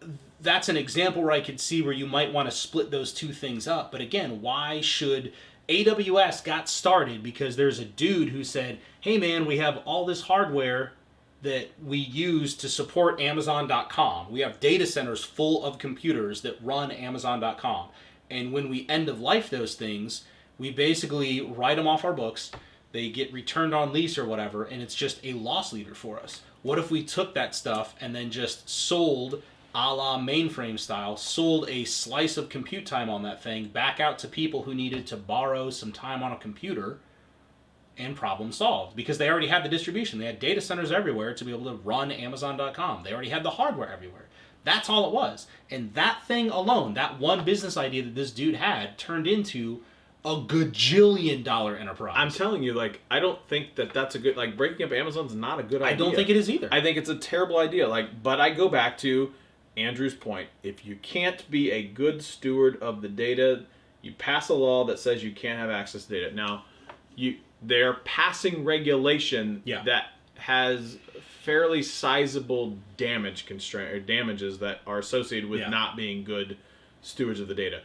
an example where I could see where you might want to split those two things up. But again, why should AWS got started because there's a dude who said, hey man, we have all this hardware that we use to support Amazon.com. We have data centers full of computers that run Amazon.com. And when we end of life those things, we basically write them off our books. They get returned on lease or whatever, and it's just a loss leader for us. What if we took that stuff and then just sold, a la mainframe style, sold a slice of compute time on that thing back out to people who needed to borrow some time on a computer, and problem solved? Because they already had the distribution. They had data centers everywhere to be able to run Amazon.com. They already had the hardware everywhere. That's all it was. And that thing alone, that one business idea that this dude had, turned into a gajillion dollar enterprise. I'm telling you, like, I don't think that that's a good, like, breaking up Amazon's not a good idea. I don't think it is either. I think it's a terrible idea. Like, but I go back to Andrew's point. If you can't be a good steward of the data, you pass a law that says you can't have access to data. Now, they're passing regulation that has fairly sizable damages that are associated with not being good stewards of the data.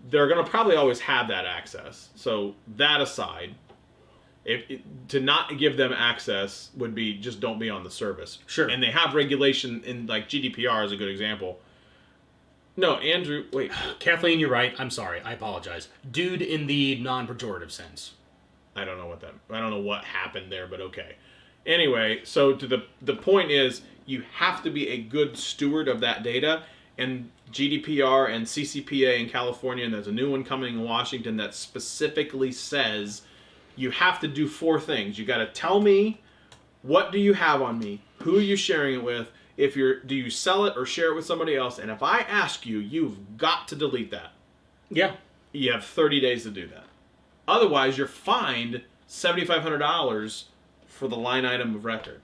They're going to probably always have that access. So that aside, to not give them access would be just don't be on the service. Sure. And they have regulation in, like, GDPR is a good example. No, Andrew, wait. Kathleen, you're right. I'm sorry. I apologize. Dude in the non-pejorative sense. I don't know what happened there, but okay. Anyway, so to the point is you have to be a good steward of that data, and GDPR and CCPA in California, and there's a new one coming in Washington that specifically says you have to do 4 things. You got to tell me what do you have on me, who are you sharing it with, do you sell it or share it with somebody else, and if I ask you, you've got to delete that. Yeah. You have 30 days to do that. Otherwise, you're fined $7,500 for the line item of record.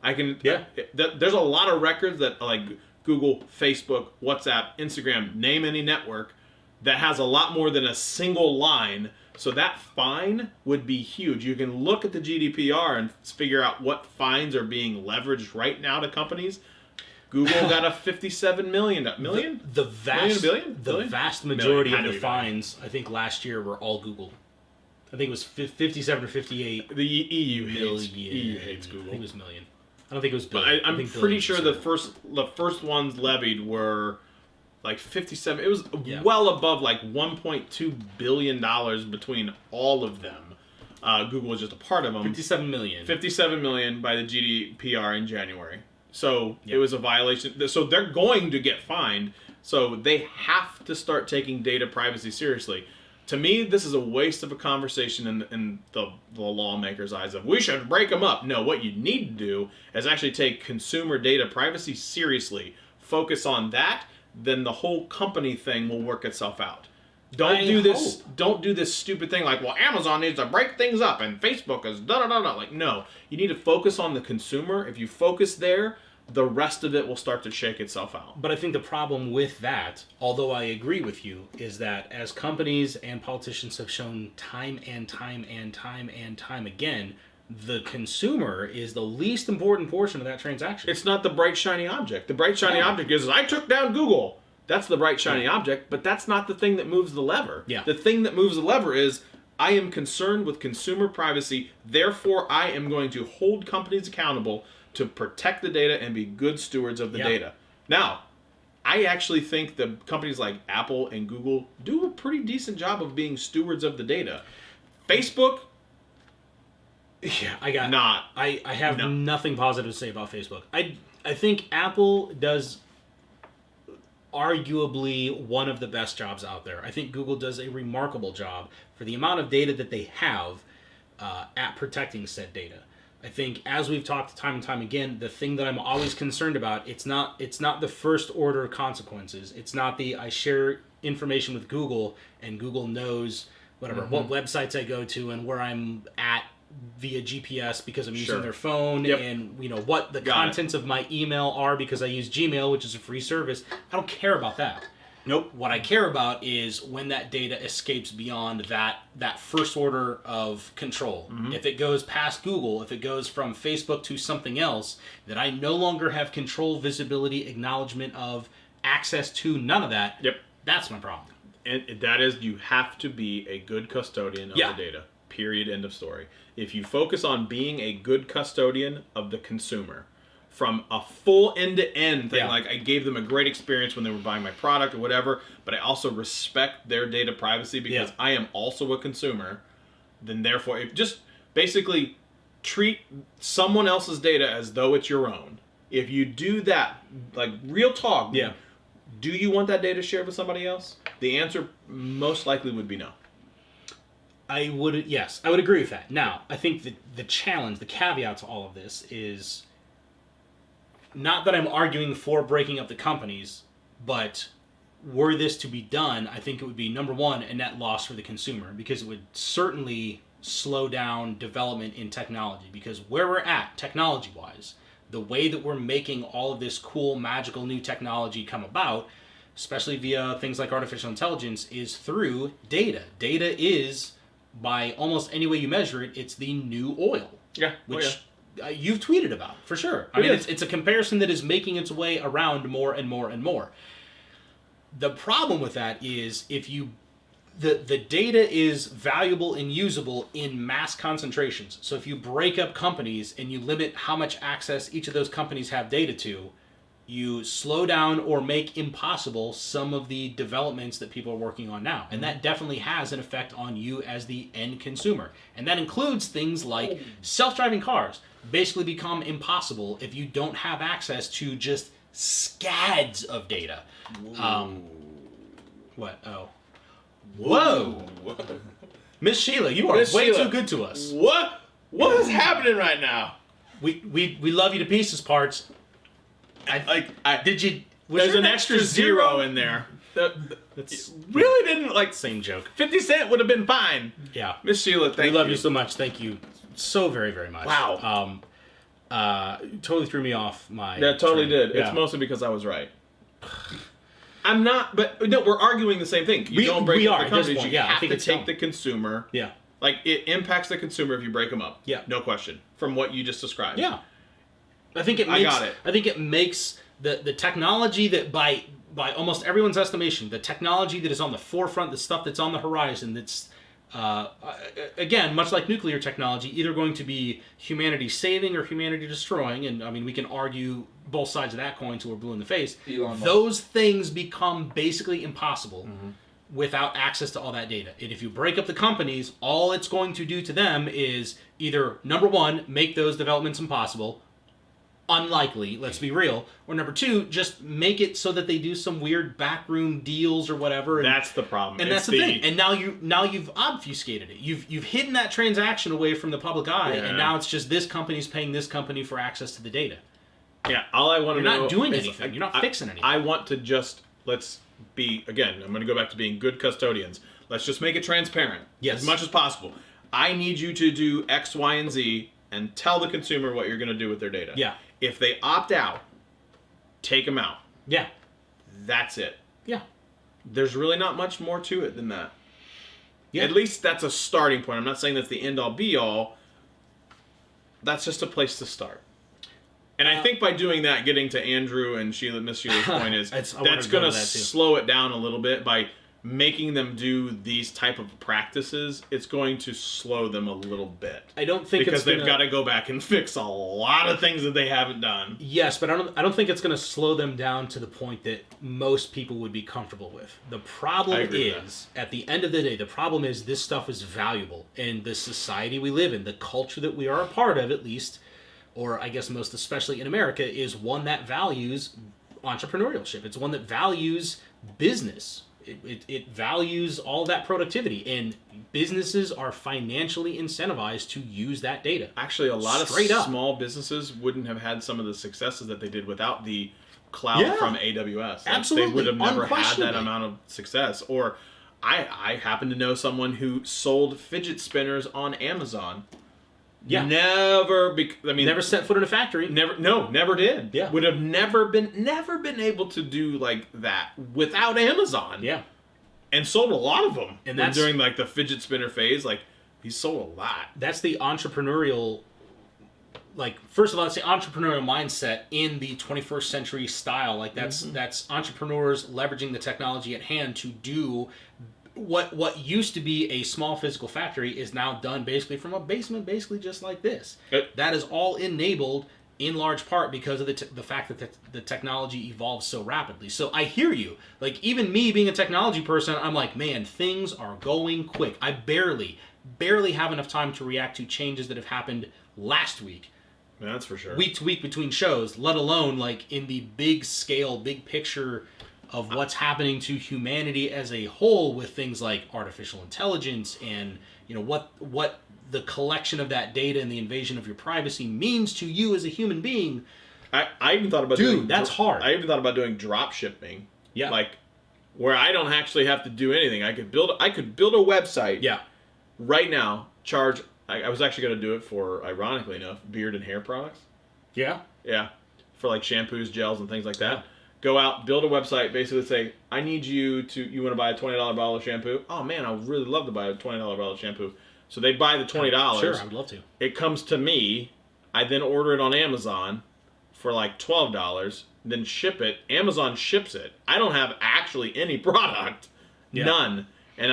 There's a lot of records that, like, Google, Facebook, WhatsApp, Instagram, name any network, that has a lot more than a single line. So that fine would be huge. You can look at the GDPR and figure out what fines are being leveraged right now to companies. Google got a $57 million. The vast majority of the fines, I think, last year were all Google. I think it was 57 or 58. The EU hates Google. I think it was million. I don't think it was billion. But I'm pretty sure the first ones levied were like 57. It was well above like $1.2 billion between all of them. Google was just a part of them. 57 million. 57 million by the GDPR in January. So it was a violation. So they're going to get fined. So they have to start taking data privacy seriously. To me, this is a waste of a conversation in the lawmakers' eyes of we should break them up. No, what you need to do is actually take consumer data privacy seriously. Focus on that, then the whole company thing will work itself out. Don't do this stupid thing like, well, Amazon needs to break things up and Facebook is da-da-da-da. Like, no. You need to focus on the consumer. If you focus there, the rest of it will start to shake itself out. But I think the problem with that, although I agree with you, is that as companies and politicians have shown time and time and time and time again, the consumer is the least important portion of that transaction. It's not the bright, shiny object. The bright, shiny object is, I took down Google. That's the bright, shiny object, but that's not the thing that moves the lever. Yeah. The thing that moves the lever is, I am concerned with consumer privacy, therefore I am going to hold companies accountable to protect the data and be good stewards of the data. Now, I actually think the companies like Apple and Google do a pretty decent job of being stewards of the data. Facebook, I have nothing positive to say about Facebook. I think Apple does arguably one of the best jobs out there. I think Google does a remarkable job for the amount of data that they have at protecting said data. I think, as we've talked time and time again, the thing that I'm always concerned about, it's not the first order consequences. It's not I share information with Google and Google knows what websites I go to and where I'm at via GPS because I'm using their phone and what the contents of my email are because I use Gmail, which is a free service. I don't care about that. Nope. What I care about is when that data escapes beyond that first order of control. Mm-hmm. If it goes past Google, if it goes from Facebook to something else, that I no longer have control, visibility, acknowledgement of, access to, none of that. Yep. That's my problem. And that is, you have to be a good custodian of the data. Period. End of story. If you focus on being a good custodian of the consumer, from a full end-to-end thing, like I gave them a great experience when they were buying my product or whatever, but I also respect their data privacy because I am also a consumer, then therefore, just basically treat someone else's data as though it's your own. If you do that, like real talk, do you want that data shared with somebody else? The answer most likely would be no. I would agree with that. Now, I think the challenge, the caveat to all of this is not that I'm arguing for breaking up the companies, but were this to be done, I think it would be, number one, a net loss for the consumer, because it would certainly slow down development in technology. Because where we're at, technology-wise, the way that we're making all of this cool, magical new technology come about, especially via things like artificial intelligence, is through data. Data is, by almost any way you measure it, it's the new oil. Yeah. Which you've tweeted about, for sure. I mean, it's a comparison that is making its way around more and more and more. The problem with that is the data is valuable and usable in mass concentrations. So if you break up companies and you limit how much access each of those companies have data to, you slow down or make impossible some of the developments that people are working on now. And that definitely has an effect on you as the end consumer. And that includes things like self-driving cars basically become impossible if you don't have access to just scads of data. What? Oh. Whoa! Miss Sheila, you are way too good to us. What is happening right now? We love you to pieces, Parts. Did you? There's an extra zero in there. That's really didn't like. Same joke. 50 Cent would have been fine. Yeah. Miss Sheila, thank you. We love you so much. Thank you so very, very much. Wow. Totally threw me off my. That totally train. did. Yeah. It's mostly because I was right. I'm not, but no, we're arguing the same thing. You don't break up the companies. You have to take the consumer. Yeah. Like, it impacts the consumer if you break them up. Yeah. No question. From what you just described. Yeah. I think it makes the technology that by almost everyone's estimation, the technology that is on the forefront, the stuff that's on the horizon, that's again, much like nuclear technology, either going to be humanity saving or humanity destroying. And I mean, we can argue both sides of that coin till we're blue in the face. Those things become basically impossible without access to all that data. And if you break up the companies, all it's going to do to them is either, number one, make those developments impossible, unlikely, let's be real, or number two, just make it so that they do some weird backroom deals or whatever. And that's the problem. And that's the thing. And now you've obfuscated it. You've hidden that transaction away from the public eye, and now it's just this company's paying this company for access to the data. Yeah, all I want to know. You're not doing anything. You're not fixing anything. I want to just, let's be, again, I'm going to go back to being good custodians. Let's just make it transparent as much as possible. I need you to do X, Y, and Z and tell the consumer what you're going to do with their data. Yeah. If they opt out, take them out. Yeah. That's it. Yeah. There's really not much more to it than that. Yeah. At least that's a starting point. I'm not saying that's the end-all, be-all. That's just a place to start. And I think by doing that, getting to Andrew and Miss Sheila's point is that's going to slow it down a little bit by making them do these type of practices. It's going to slow them a little bit. I don't think because they've got to go back and fix a lot of things that they haven't done. Yes, but I don't think it's going to slow them down to the point that most people would be comfortable with. The problem is, at the end of the day, the problem is this stuff is valuable in the society we live in, the culture that we are a part of, at least, or I guess most especially in America, is one that values entrepreneurship. It's one that values business. It values all that productivity, and businesses are financially incentivized to use that data. Actually, a lot of small businesses wouldn't have had some of the successes that they did without the cloud from AWS. Absolutely. They would have never had that amount of success. Or I happen to know someone who sold fidget spinners on Amazon. Yeah. Never set foot in a factory. Never did. Yeah. Would have never been able to do like that without Amazon. Yeah. And sold a lot of them. And that's during like the fidget spinner phase, like he sold a lot. That's the entrepreneurial, like, first of all, it's the entrepreneurial mindset in the 21st century style. Like that's entrepreneurs leveraging the technology at hand to do what used to be a small physical factory is now done basically from a basement, basically just like this. That is all enabled in large part because of the fact that the technology evolves so rapidly. So I hear you. Like, even me being a technology person, I'm like, man, things are going quick. I barely have enough time to react to changes that have happened last week. That's for sure. Week to week between shows, let alone like in the big scale, big picture of what's happening to humanity as a whole with things like artificial intelligence and, you know, what the collection of that data and the invasion of your privacy means to you as a human being. I even thought about that's hard. I even thought about doing drop shipping. Yeah. Like where I don't actually have to do anything. I could build a website. Yeah. Right now, charge. I was actually going to do it for, ironically enough, beard and hair products. Yeah. Yeah, for like shampoos, gels, and things like that. Yeah. Go out, build a website, basically say, I need you want to buy a $20 bottle of shampoo? Oh man, I would really love to buy a $20 bottle of shampoo. So they buy the $20. Sure, I would love to. It comes to me. I then order it on Amazon for like $12, then ship it. Amazon ships it. I don't have actually any product. Yeah. None. And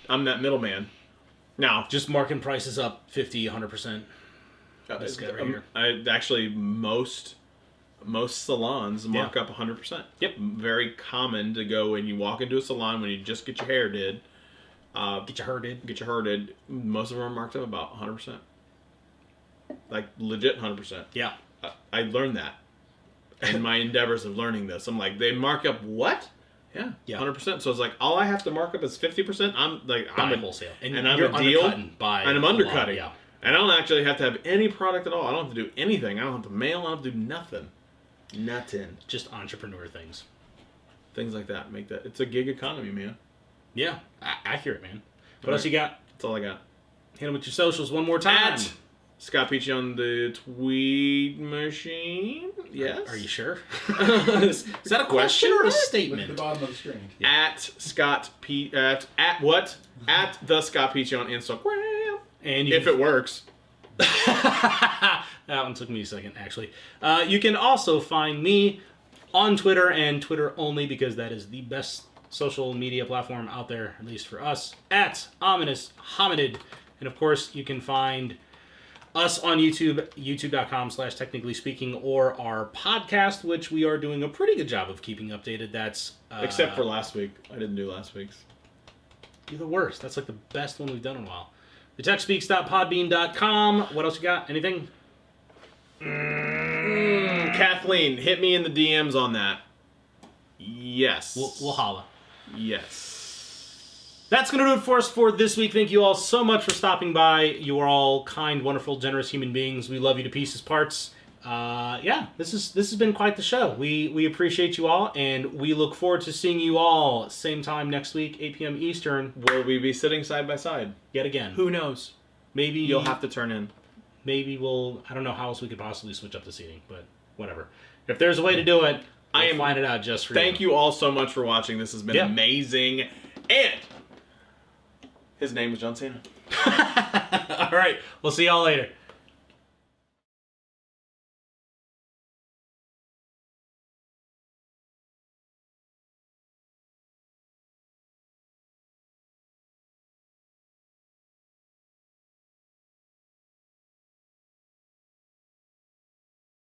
I'm that middleman. Now, Just marking prices up 50, 100%. This guy right here. Actually, most salons mark Yeah. up 100%. Yep. Very common to go and you walk into a salon when you just get your hair did. Get your hair did. Most of them are marked up about 100%. Like legit 100%. Yeah. I learned that in my endeavors of learning this. I'm like, they mark up what? Yeah, Yeah. 100%. So it's like, all I have to mark up is 50%. I'm a wholesale. and I'm you're a deal, undercutting by and I'm a lot, undercutting. yeah. And I don't actually have to have any product at all. I don't have to do anything. I don't have to mail. I don't have to do nothing. Nothing. Just entrepreneur things. Things like that. Make that. It's a gig economy, man. Yeah. Accurate, man. What All else right. you got? That's all I got. Hit them with your socials one more time. At Scott Peachy on the tweet machine. Yes. Are you sure? Is that a question or a Look at the statement? bottom of the screen. At Scott P. At what? At the Scott Peachy on Instagram. And you If it works. That one took me a second, actually. You can also find me on Twitter, and Twitter only, because that is the best social media platform out there, at least for us, at Ominous Hominid. And of course, you can find us on YouTube, youtube.com/technically speaking, or our podcast, which we are doing a pretty good job of keeping updated. That's Except for last week. I didn't do last week's. You're the worst. That's like the best one we've done in a while. TheTechSpeaks.podbean.com. What else you got? Anything? Kathleen, hit me in the DMs on that. Yes. We'll holla. Yes. That's going to do it for us for this week. Thank you all so much for stopping by. You are all kind, wonderful, generous human beings. We love you to pieces, parts. Yeah, this has been quite the show. We appreciate you all, and we look forward to seeing you all same time next week, 8 p.m. Eastern. Will we be sitting side by side? Yet again. Who knows? Maybe You'll have to turn in. Maybe I don't know how else we could possibly switch up the seating, but whatever. If there's a way to do it, we'll find it out just for you. Thank you all so much for watching. This has been amazing. And his name is John Cena. All right. We'll see y'all later.